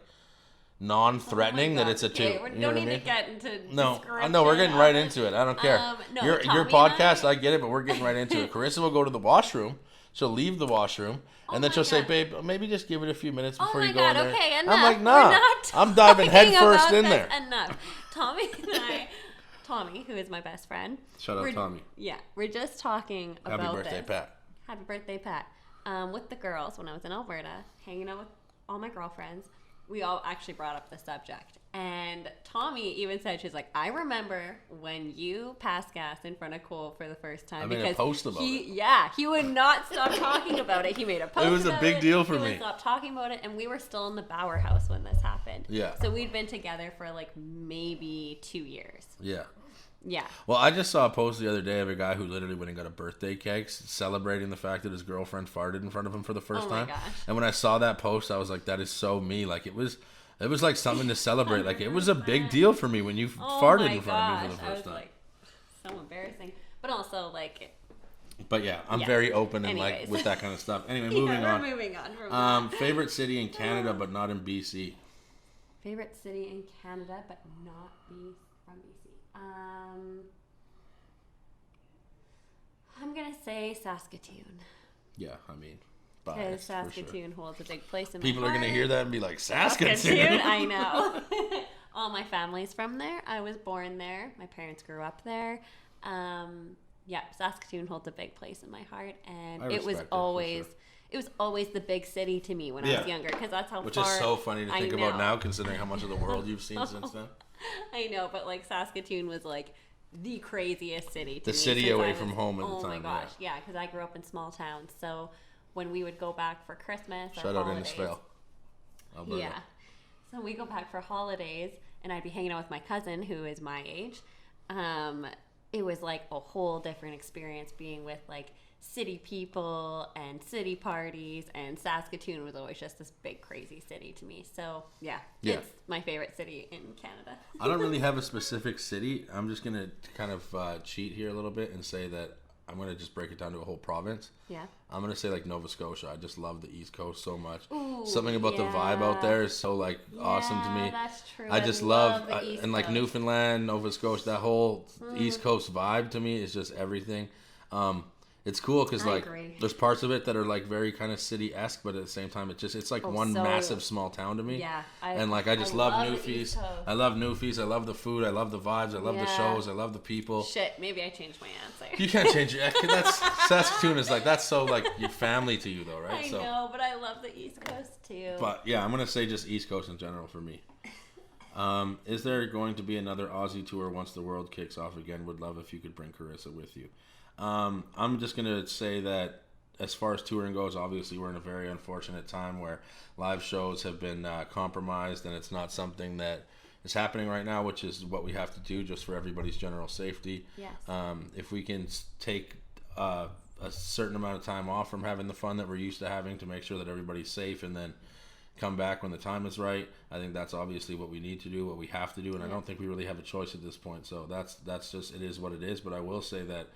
Speaker 3: Non-threatening that it's a toot.
Speaker 2: We don't need to get into
Speaker 3: no, we're getting right into it. I don't care. Your podcast, I get it, but we're getting right into it. Carissa will go to the washroom. She'll leave the washroom, and then she'll say, "Babe, maybe just give it a few minutes before you go in there."
Speaker 2: Okay, enough.
Speaker 3: I'm like, "Nah, I'm diving head first in there."
Speaker 2: Enough. Tommy, who is my best friend.
Speaker 3: Shout out Tommy.
Speaker 2: Yeah, we're just talking about
Speaker 3: Happy birthday,
Speaker 2: this.
Speaker 3: Pat.
Speaker 2: Happy birthday, Pat. With the girls when I was in Alberta, hanging out with all my girlfriends. We all actually brought up the subject. And Tommy even said, she's like, I remember when you passed gas in front of Cole for the first time.
Speaker 3: I made a post about it.
Speaker 2: Yeah, he would not stop talking about it. He made a post about it.
Speaker 3: It was a big deal for me.
Speaker 2: He wouldn't stop talking about it. And we were still in the Bauer house when this happened.
Speaker 3: Yeah.
Speaker 2: So we'd been together for like maybe 2 years.
Speaker 3: Yeah.
Speaker 2: Yeah.
Speaker 3: Well, I just saw a post the other day of a guy who literally went and got a birthday cake celebrating the fact that his girlfriend farted in front of him for the first time.
Speaker 2: Gosh.
Speaker 3: And when I saw that post, I was like, that is so me. Like it was like something to celebrate. Like it was a big deal for me when you farted in front of me for the first time.
Speaker 2: Like, so embarrassing. But also like.
Speaker 3: But yeah, I'm very open and like with that kind of stuff. Anyway, moving on.
Speaker 2: Moving on from that.
Speaker 3: Favorite city in Canada, but not in BC.
Speaker 2: Favorite city in Canada, but not from BC. I'm gonna say Saskatoon.
Speaker 3: Yeah, I mean,
Speaker 2: because Saskatoon holds a big place in my
Speaker 3: People
Speaker 2: heart.
Speaker 3: are gonna hear that and be like, Saskatoon.
Speaker 2: I know. All my family's from there. I was born there. My parents grew up there. Yeah, Saskatoon holds a big place in my heart, and it was always. It was always the big city to me when I was younger, because that's how
Speaker 3: Which
Speaker 2: far.
Speaker 3: Which is so funny to think about now, considering how much of the world you've seen since then.
Speaker 2: I know, but like Saskatoon was like the craziest city to me.
Speaker 3: The city away from home at the time.
Speaker 2: Oh my gosh, yeah, because I grew up in small towns. So when we would go back for Christmas or
Speaker 3: Shout out
Speaker 2: holidays,
Speaker 3: Innisfail, Alberta.
Speaker 2: Yeah, so we go back for holidays, and I'd be hanging out with my cousin who is my age. It was like a whole different experience being with like city people and city parties, and Saskatoon was always just this big crazy city to me. So yeah, it's my favorite city in Canada.
Speaker 3: I don't really have a specific city. I'm just gonna kind of cheat here a little bit and say that I'm gonna just break it down to a whole province.
Speaker 2: Yeah,
Speaker 3: I'm gonna say like Nova Scotia. I just love the East Coast so much.
Speaker 2: Ooh,
Speaker 3: Something about the vibe out there is so like awesome to me.
Speaker 2: That's true.
Speaker 3: I just love and like Newfoundland, Nova Scotia, that whole East Coast vibe to me is just everything. It's cool because like there's parts of it that are like very kind of city-esque, but at the same time it's like one massive small town to me.
Speaker 2: Yeah,
Speaker 3: I just love Newfies. I love Newfies. I love the food. I love the vibes. I love the shows. I love the people.
Speaker 2: Shit, maybe I changed my answer.
Speaker 3: You can't change it. That's Saskatoon is like that's so like your family to you though, right?
Speaker 2: I know, but I love the East Coast too.
Speaker 3: But yeah, I'm gonna say just East Coast in general for me. Is there going to be another Aussie tour once the world kicks off again? Would love if you could bring Carissa with you. I'm just going to say that as far as touring goes, obviously we're in a very unfortunate time where live shows have been compromised, and it's not something that is happening right now, which is what we have to do just for everybody's general safety.
Speaker 2: Yes.
Speaker 3: If we can take a certain amount of time off from having the fun that we're used to having to make sure that everybody's safe, and then come back when the time is right. I think that's obviously what we need to do, what we have to do, and I don't think we really have a choice at this point. So that's just, it is what it is. But I will say that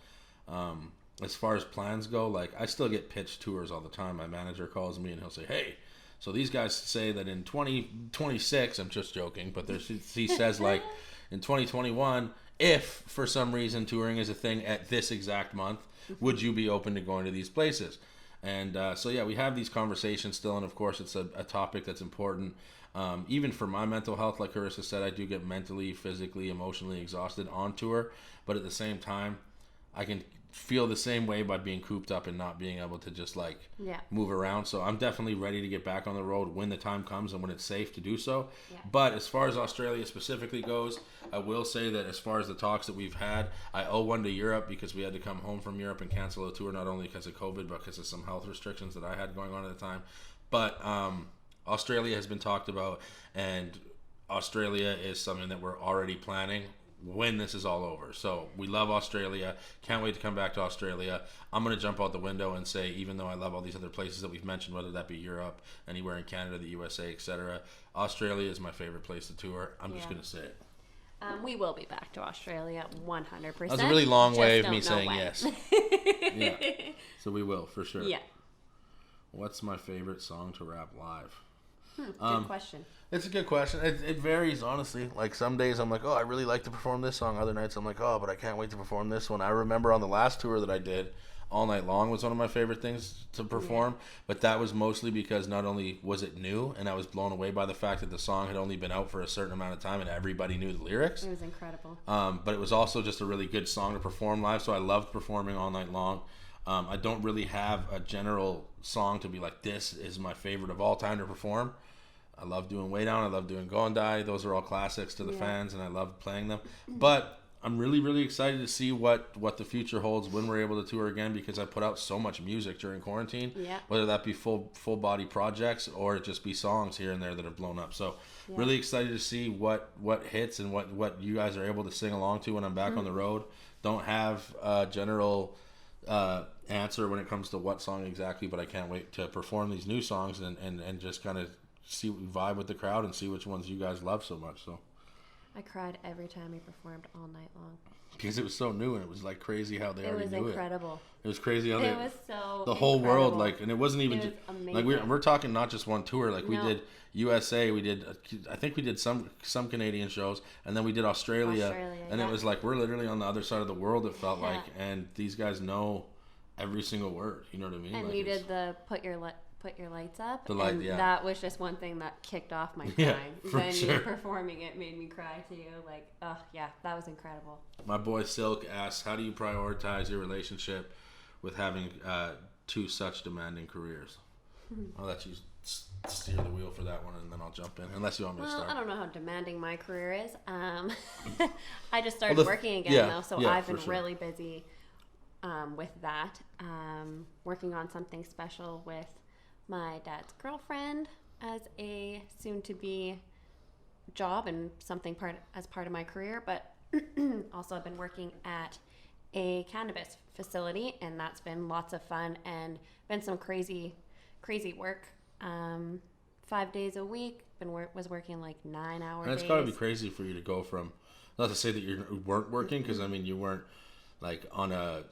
Speaker 3: as far as plans go, like I still get pitched tours all the time. My manager calls me and he'll say, hey, so these guys say that in 2026, I'm just joking, but he says like in 2021, if for some reason touring is a thing at this exact month, would you be open to going to these places? And so yeah, we have these conversations still, and of course it's a topic that's important. Even for my mental health, like Carissa said, I do get mentally, physically, emotionally exhausted on tour, but at the same time, I can feel the same way by being cooped up and not being able to just like move around. So I'm definitely ready to get back on the road when the time comes and when it's safe to do so. But as far as Australia specifically goes, I will say that as far as the talks that we've had, I owe one to Europe because we had to come home from Europe and cancel a tour, not only because of COVID but because of some health restrictions that I had going on at the time. But Australia has been talked about, and Australia is something that we're already planning when this is all over. So we love Australia. Can't wait to come back to Australia. I'm going to jump out the window and say, even though I love all these other places that we've mentioned, whether that be Europe, anywhere in Canada, the USA, etc., Australia is my favorite place to tour. I'm just going to say it.
Speaker 2: We will be back to Australia 100%.
Speaker 3: That was a really long way of me saying
Speaker 2: when.
Speaker 3: yes. Yeah. So we will, for sure.
Speaker 2: Yeah.
Speaker 3: What's my favorite song to rap live?
Speaker 2: Good question.
Speaker 3: It's a good question. It varies, honestly. Like some days I'm like, oh, I really like to perform this song. Other nights I'm like, oh, but I can't wait to perform this one. I remember on the last tour that I did, All Night Long was one of my favorite things to perform. But that was mostly because not only was it new, and I was blown away by the fact that the song had only been out for a certain amount of time and everybody knew the lyrics.
Speaker 2: It was incredible.
Speaker 3: But it was also just a really good song to perform live. So I loved performing All Night Long. I don't really have a general song to be like, this is my favorite of all time to perform. I love doing Way Down. I love doing Go and Die. Those are all classics to the fans, and I love playing them. But I'm really, really excited to see what the future holds when we're able to tour again, because I put out so much music during quarantine, whether that be full body projects or it just be songs here and there that have blown up. So really excited to see what hits and what you guys are able to sing along to when I'm back on the road. Don't have a general answer when it comes to what song exactly, but I can't wait to perform these new songs and just kind of vibe with the crowd and see which ones you guys love so much. So
Speaker 2: I cried every time we performed All Night Long
Speaker 3: because it was so new, and it was like crazy how they already knew it.
Speaker 2: It was incredible.
Speaker 3: It was crazy how
Speaker 2: it was so
Speaker 3: the whole
Speaker 2: incredible.
Speaker 3: world, like, and it wasn't even just like we're talking not just one tour. Like we did USA, we did I think we did some Canadian shows, and then we did Australia and it was like we're literally on the other side of the world, it felt like, and these guys know every single word, you know what I mean?
Speaker 2: And
Speaker 3: like
Speaker 2: you did the put your lights up.
Speaker 3: That
Speaker 2: was just one thing that kicked off my crying. Then
Speaker 3: sure.
Speaker 2: you performing it made me cry too. Like, oh yeah, that was incredible.
Speaker 3: My boy Silk asks, how do you prioritize your relationship with having two such demanding careers? I'll let you steer the wheel for that one, and then I'll jump in, unless you want me to start.
Speaker 2: I don't know how demanding my career is. I just started working again though, so I've been really busy with that. Working on something special with my dad's girlfriend as a soon-to-be job and something as part of my career, but also I've been working at a cannabis facility, and that's been lots of fun and been some crazy work. 5 days a week. Was working like 9-hour days.
Speaker 3: It's got to be crazy for you to go from, not to say that you weren't working, because I mean you weren't like on a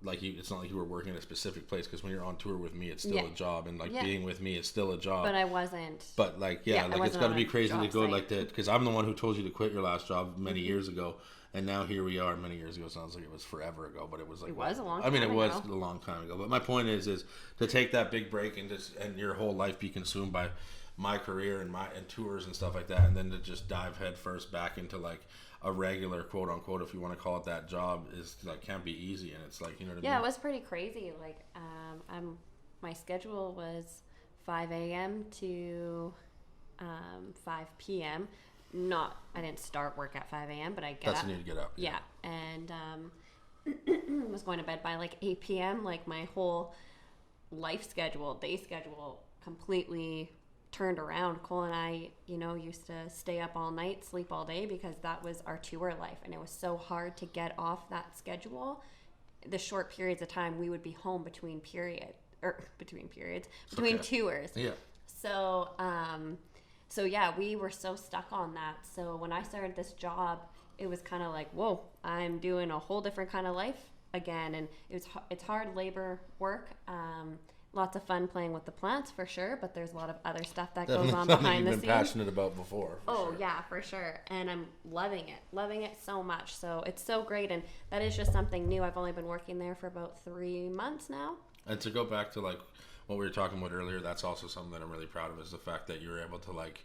Speaker 3: it's not like you were working at a specific place, because when you're on tour with me, it's still a job, and being with me is still a job.
Speaker 2: But I wasn't.
Speaker 3: But it's got to be crazy to go like that, because I'm the one who told you to quit your last job many years ago, and now here we are. Many years ago sounds like it was forever ago, but it was like
Speaker 2: it was a long time
Speaker 3: ago. I mean, it was
Speaker 2: ago.
Speaker 3: a long time ago. But my point is to take that big break and your whole life be consumed by my career and tours and stuff like that, and then to just dive head first back into like a regular, quote unquote, if you want to call it that, job is like can't be easy, and it's like, you know what I mean?
Speaker 2: Yeah, it was pretty crazy. Like, my schedule was 5 a.m. to 5 p.m. I didn't start work at 5 a.m., but I get up.
Speaker 3: That's when you get up.
Speaker 2: Yeah, and was going to bed by like 8 p.m. Like my whole day schedule completely turned around. Cole and I, used to stay up all night, sleep all day, because that was our tour life, and it was so hard to get off that schedule. The short periods of time we would be home between tours.
Speaker 3: Yeah.
Speaker 2: So yeah, we were so stuck on that. So when I started this job, it was kind of like, whoa, I'm doing a whole different kind of life again. And it's hard labor work. Lots of fun playing with the plants for sure, but there's a lot of other stuff that goes on behind the scenes.
Speaker 3: You've been passionate about before.
Speaker 2: Sure. Yeah, for sure. And I'm loving it so much. So it's so great. And that is just something new. I've only been working there for about 3 months now.
Speaker 3: And to go back to like what we were talking about earlier, that's also something that I'm really proud of, is the fact that you're able to like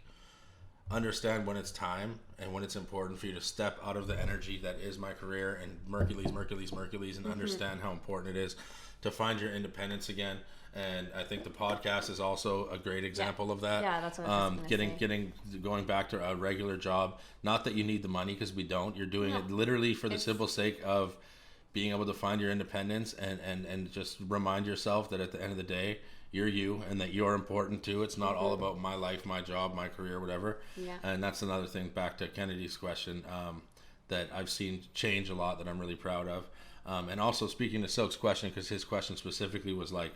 Speaker 3: understand when it's time and when it's important for you to step out of the energy that is my career and Mercules, and understand how important it is to find your independence again. And I think the podcast is also a great example of that.
Speaker 2: Yeah, that's what I was
Speaker 3: going back to a regular job. Not that you need the money, because we don't. You're doing it literally for the simple sake of being able to find your independence and just remind yourself that at the end of the day, you're you, and that you're important too. It's not all about my life, my job, my career, whatever. Yeah. And that's another thing, back to Kennedy's question, that I've seen change a lot, that I'm really proud of. And also speaking to Silk's question, because his question specifically was like,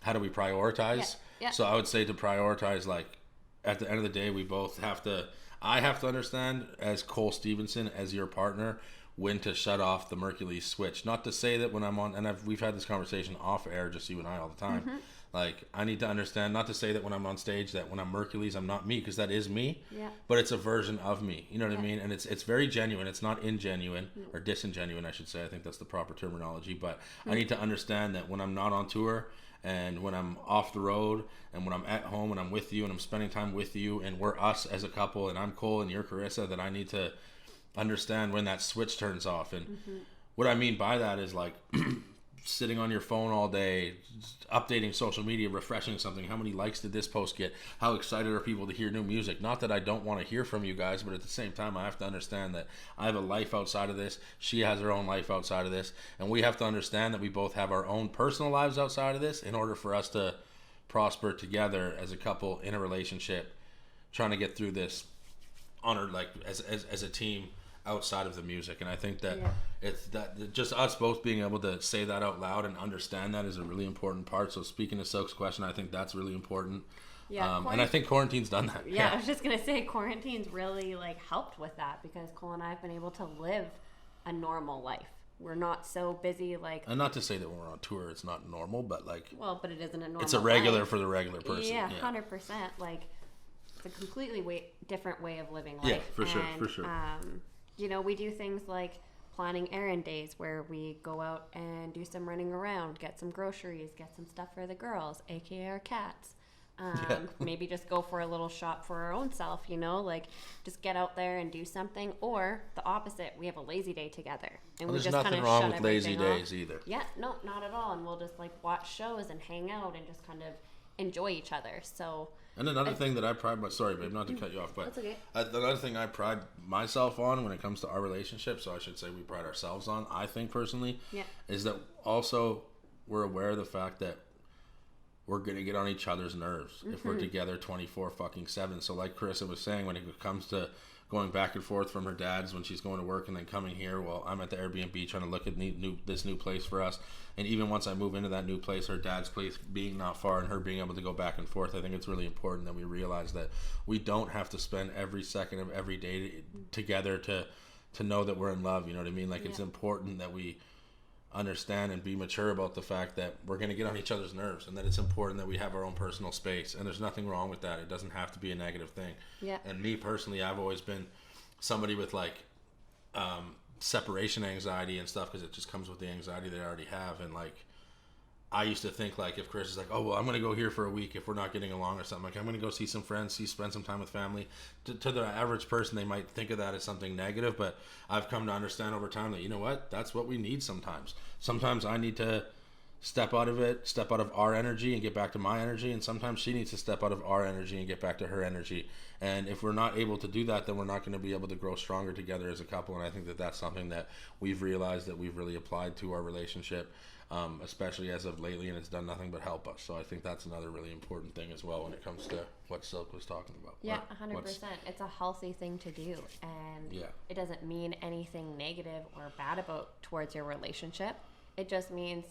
Speaker 3: how do we prioritize? Yeah. So I would say to prioritize, like, at the end of the day, we both have to, I have to understand as Cole Stevenson, as your partner, when to shut off the Mercules switch. Not to say that when I'm on, and we've had this conversation off air, just you and I, all the time. Like, I need to understand, not to say that when I'm on stage, that when I'm Mercules, I'm not me, because that is me. Yeah. But it's a version of me. You know what I mean? And it's very genuine. It's not ingenuine, or disingenuine, I should say. I think that's the proper terminology. But I need to understand that when I'm not on tour, and when I'm off the road, and when I'm at home and I'm with you and I'm spending time with you, and we're us as a couple, and I'm Cole and you're Carissa, that I need to understand when that switch turns off. And what I mean by that is like sitting on your phone all day, updating social media, refreshing something. How many likes did this post get? How excited are people to hear new music? Not that I don't want to hear from you guys, but at the same time, I have to understand that I have a life outside of this. She has her own life outside of this. And we have to understand that we both have our own personal lives outside of this in order for us to prosper together as a couple in a relationship, trying to get through this honored, like as a team outside of the music. And I think that it's that just us both being able to say that out loud and understand that is a really important part. So speaking to Silk's question, I think that's really important. And I think quarantine's done that.
Speaker 2: I was just gonna say, quarantine's really like helped with that, because Cole and I have been able to live a normal life. We're not so busy, like,
Speaker 3: and not to say that when we're on tour it's not normal, but like,
Speaker 2: well, but it isn't a normal,
Speaker 3: it's a regular
Speaker 2: life
Speaker 3: for the regular person.
Speaker 2: 100%. Like, it's a completely different way of living life.
Speaker 3: For sure.
Speaker 2: You know, we do things like planning errand days, where we go out and do some running around, get some groceries, get some stuff for the girls, aka our cats. Maybe just go for a little shop for our own self, you know, like just get out there and do something. Or the opposite, we have a lazy day together, and we just kind of
Speaker 3: nothing wrong with lazy days either.
Speaker 2: Yeah, no, not at all. And we'll just like watch shows and hang out and just kind of enjoy each other. So.
Speaker 3: And another thing that I pride myself, sorry babe, not to cut you off, but
Speaker 2: okay.
Speaker 3: Another thing I pride myself on when it comes to our relationship, so I should say we pride ourselves on, I think personally, is that also we're aware of the fact that we're going to get on each other's nerves if we're together 24/7. So like Carissa was saying, when it comes to going back and forth from her dad's when she's going to work and then coming here, well, I'm at the Airbnb trying to look at this new place for us. And even once I move into that new place, her dad's place being not far and her being able to go back and forth, I think it's really important that we realize that we don't have to spend every second of every day together to know that we're in love. You know what I mean? Like, it's important that we understand and be mature about the fact that we're going to get on each other's nerves, and that it's important that we have our own personal space. And there's nothing wrong with that. It doesn't have to be a negative thing. And me personally, I've always been somebody with like separation anxiety and stuff, because it just comes with the anxiety that I already have. And like, I used to think like, if Chris is like, oh well, I'm going to go here for a week if we're not getting along or something, like I'm going to go see some friends, spend some time with family. To the average person, they might think of that as something negative, but I've come to understand over time that, you know what, that's what we need sometimes. Sometimes I need to step out of our energy and get back to my energy, and sometimes she needs to step out of our energy and get back to her energy. And if we're not able to do that, then we're not going to be able to grow stronger together as a couple. And I think that that's something that we've realized that we've really applied to our relationship, especially as of lately, and it's done nothing but help us. So I think that's another really important thing as well when it comes to what Silk was talking about.
Speaker 2: 100%. It's a healthy thing to do, and it doesn't mean anything negative or bad towards your relationship. It just means,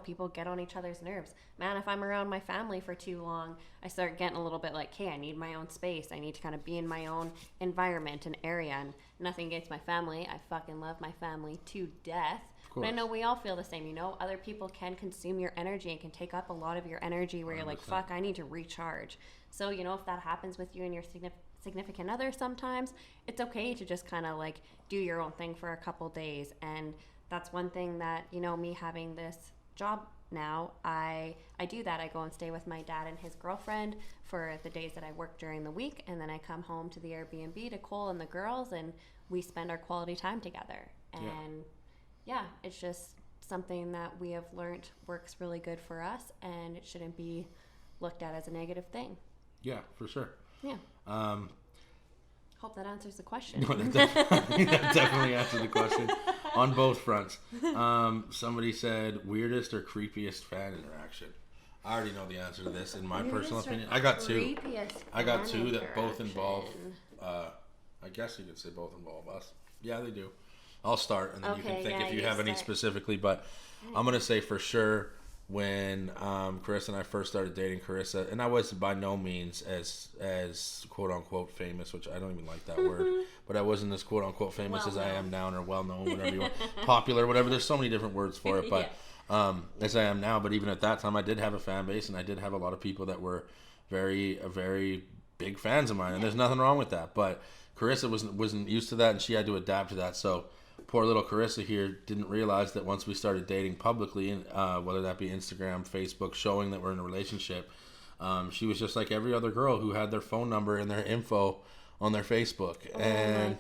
Speaker 2: people get on each other's nerves. Man, if I'm around my family for too long, I start getting a little bit like, hey, I need my own space. I need to kind of be in my own environment and area. And nothing against my family. I fucking love my family to death. But I know we all feel the same, Other people can consume your energy and can take up a lot of your energy where 100%. You're like, fuck, I need to recharge. So, if that happens with you and your significant other sometimes, it's okay to just kind of like do your own thing for a couple days. And that's one thing that, me having this job now, I do that. I go and stay with my dad and his girlfriend for the days that I work during the week. And then I come home to the Airbnb to Cole and the girls, and we spend our quality time together. And yeah, it's just something that we have learned works really good for us, and it shouldn't be looked at as a negative thing. Yeah,
Speaker 3: for sure.
Speaker 2: Yeah. Hope that answers the question.
Speaker 3: No, that definitely answered the question on both fronts. Somebody said weirdest or creepiest fan interaction. I already know the answer to this in my personal opinion. I got two that both involve, I guess you could say both involve us. Yeah, they do. I'll start, and then you can think if you have any specifically, but I'm going to say for sure when Carissa and I first started dating Carissa, and I was by no means as quote-unquote famous, which I don't even like that word, but I wasn't as quote-unquote famous as I am now, or well-known, whatever you want, popular, whatever. There's so many different words for it, but as I am now. But even at that time, I did have a fan base, and I did have a lot of people that were very big fans of mine, and there's nothing wrong with that. But Carissa wasn't used to that, and she had to adapt to that. So poor little Carissa here didn't realize that once we started dating publicly, whether that be Instagram, Facebook, showing that we're in a relationship, she was just like every other girl who had their phone number and their info on their Facebook. And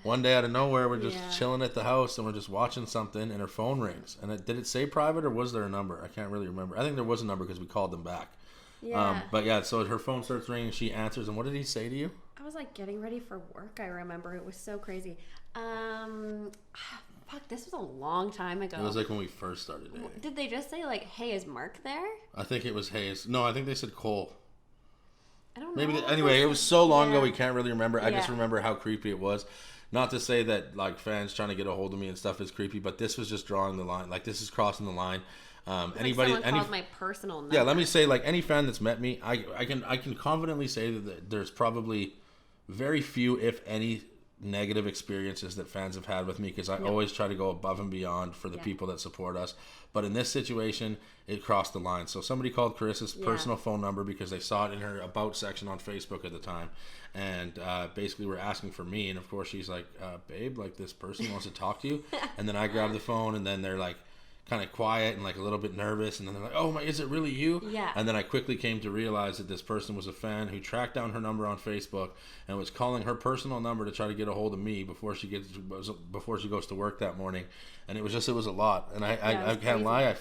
Speaker 3: one day out of nowhere, we're just chilling at the house and we're just watching something, and her phone rings. And did it say private, or was there a number? I can't really remember. I think there was a number because we called them back. But yeah, so her phone starts ringing, she answers, and what did he say to you?
Speaker 2: I was like getting ready for work, I remember. It was so crazy. Fuck, this was a long time ago.
Speaker 3: It was like when we first started dating.
Speaker 2: Did they just say like, hey, is Mark there?
Speaker 3: I think it was Hayes. No, I think they said Cole.
Speaker 2: I don't know.
Speaker 3: Anyway, it was so long ago we can't really remember. I just remember how creepy it was. Not to say that like fans trying to get a hold of me and stuff is creepy, but this was just drawing the line. Like, this is crossing the line.
Speaker 2: Someone called my personal number.
Speaker 3: Yeah, let me say, like, any fan that's met me, I can confidently say that there's probably very few, if any, negative experiences that fans have had with me, because I always try to go above and beyond for the people that support us. But in this situation, it crossed the line. So somebody called Carissa's personal phone number because they saw it in her about section on Facebook at the time, and basically were asking for me. And of course she's like, babe, like, this person wants to talk to you. And then I grab the phone, and then they're like kind of quiet and like a little bit nervous, and then they're like, oh my, is it really you? And then I quickly came to realize that this person was a fan who tracked down her number on Facebook and was calling her personal number to try to get a hold of me before she goes to work that morning. And it was a lot. And I can't lie,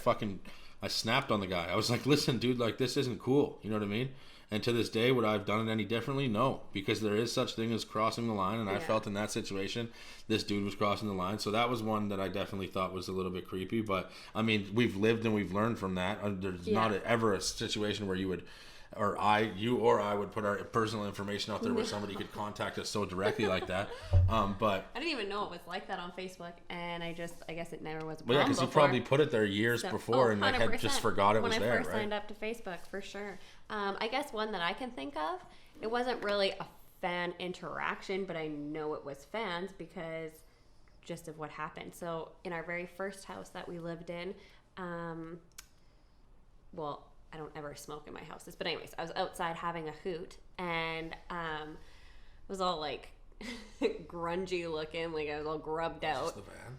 Speaker 3: I snapped on the guy. I was like, listen, dude, like, this isn't cool, you know what I mean? And to this day, would I have done it any differently? No, because there is such thing as crossing the line, and I felt in that situation, this dude was crossing the line. So that was one that I definitely thought was a little bit creepy. But, I mean, we've lived and we've learned from that. There's not ever a situation where you or I would put our personal information out there where somebody could contact us so directly like that. But
Speaker 2: I didn't even know it was like that on Facebook, and I guess it never was a problem.
Speaker 3: Well, yeah, because you probably put it there years before, and like had just forgot it was there.
Speaker 2: When I first signed up to Facebook, for sure. I guess one that I can think of, it wasn't really a fan interaction, but I know it was fans because just of what happened. So in our very first house that we lived in, well, I don't ever smoke in my houses, but anyways, I was outside having a hoot, and it was all like grungy looking, like I was all grubbed out.
Speaker 3: Is this the van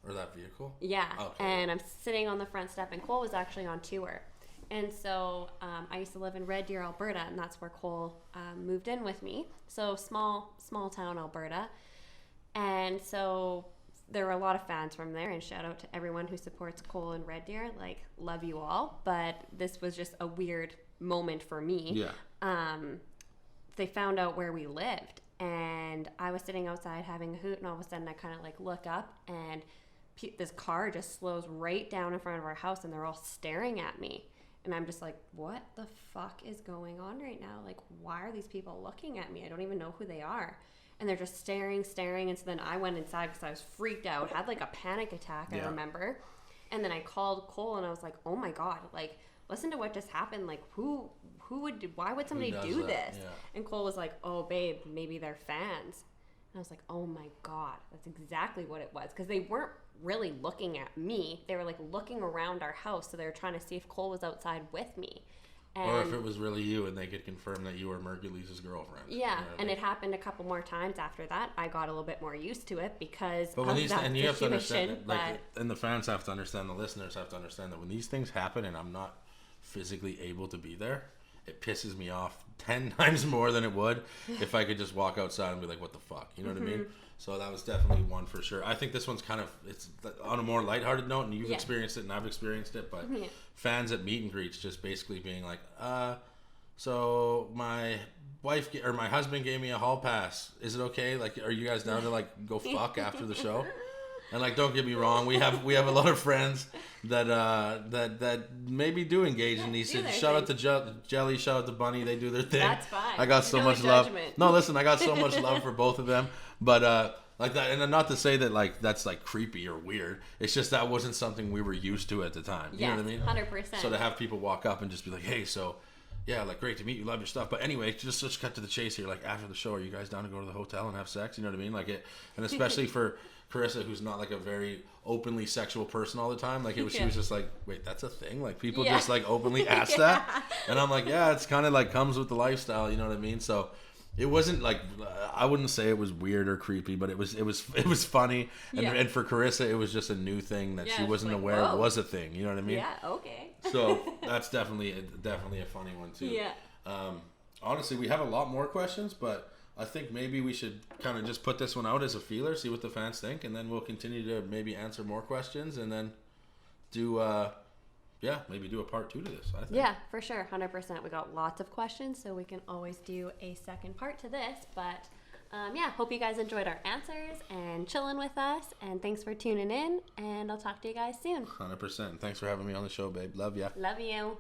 Speaker 3: or that vehicle?
Speaker 2: Yeah. Okay. And I'm sitting on the front step, and Cole was actually on tour. And so I used to live in Red Deer, Alberta, and that's where Cole moved in with me. So small town Alberta. And so there were a lot of fans from there, and shout out to everyone who supports Cole in Red Deer. Like, love you all. But this was just a weird moment for me.
Speaker 3: Yeah.
Speaker 2: They found out where we lived, and I was sitting outside having a hoot, and all of a sudden I kind of like look up, and this car just slows right down in front of our house, and they're all staring at me. And I'm just like, what the fuck is going on right now? Like, why are these people looking at me? I don't even know who they are. And they're just staring. And so then I went inside because I was freaked out, had like a panic attack, I remember. And then I called Cole and I was like, oh my God, like, listen to what just happened. Like, why would somebody do this?
Speaker 3: Yeah.
Speaker 2: And Cole was like, oh, babe, maybe they're fans. And I was like, oh my God, that's exactly what it was. Because they weren't really looking at me. They were like looking around our house. So they were trying to see if Cole was outside with me.
Speaker 3: Or if it was really you and they could confirm that you were Mercules' girlfriend.
Speaker 2: Yeah,
Speaker 3: you know what I mean?
Speaker 2: it happened a couple more times after that. I got a little bit more used to it because
Speaker 3: but when
Speaker 2: of
Speaker 3: these,
Speaker 2: that
Speaker 3: and you have to understand,
Speaker 2: situation,
Speaker 3: like, and the fans have to understand, the listeners have to understand that when these things happen and I'm not physically able to be there, it pisses me off 10 times more than it would if I could just walk outside and be like, what the fuck? You know what I mean? So that was definitely one for sure. I think this one's kind of, it's on a more lighthearted note, and you've experienced it and I've experienced it, but fans at meet and greets just basically being like, so my wife or my husband gave me a hall pass. Is it okay? Like, are you guys down to like go fuck after the show? And like, don't get me wrong, we have a lot of friends that maybe do engage in these things. Shout out to Jelly, shout out to Bunny, they do their thing.
Speaker 2: That's fine.
Speaker 3: I got so
Speaker 2: No
Speaker 3: much
Speaker 2: judgment.
Speaker 3: love. No, listen, I got so much love for both of them. But like that, and not to say that like that's like creepy or weird. It's just that wasn't something we were used to at the time. You know what I mean?
Speaker 2: 100%.
Speaker 3: So to have people walk up and just be like, hey, so yeah, like, great to meet you, love your stuff. But anyway, just cut to the chase here. Like, after the show, are you guys down to go to the hotel and have sex? You know what I mean? Like, it, and especially for Carissa, who's not like a very openly sexual person all the time. Like, it was, she was just like, wait, that's a thing? Like, people just like openly ask that? And I'm like, yeah, it's kind of like comes with the lifestyle. You know what I mean? So it wasn't like, I wouldn't say it was weird or creepy, but it was funny. And for Carissa, it was just a new thing that she wasn't like, aware was a thing. You know what I mean?
Speaker 2: Yeah, okay.
Speaker 3: So that's definitely a funny one too.
Speaker 2: Yeah.
Speaker 3: Honestly, we have a lot more questions, but I think maybe we should kind of just put this one out as a feeler, see what the fans think, and then we'll continue to maybe answer more questions, and then do maybe do a part 2 to this, I think.
Speaker 2: Yeah, for sure, 100%. We got lots of questions, so we can always do a second part to this. But hope you guys enjoyed our answers and chilling with us. And thanks for tuning in. And I'll talk to you guys soon.
Speaker 3: 100%. Thanks for having me on the show, babe. Love ya.
Speaker 2: Love you.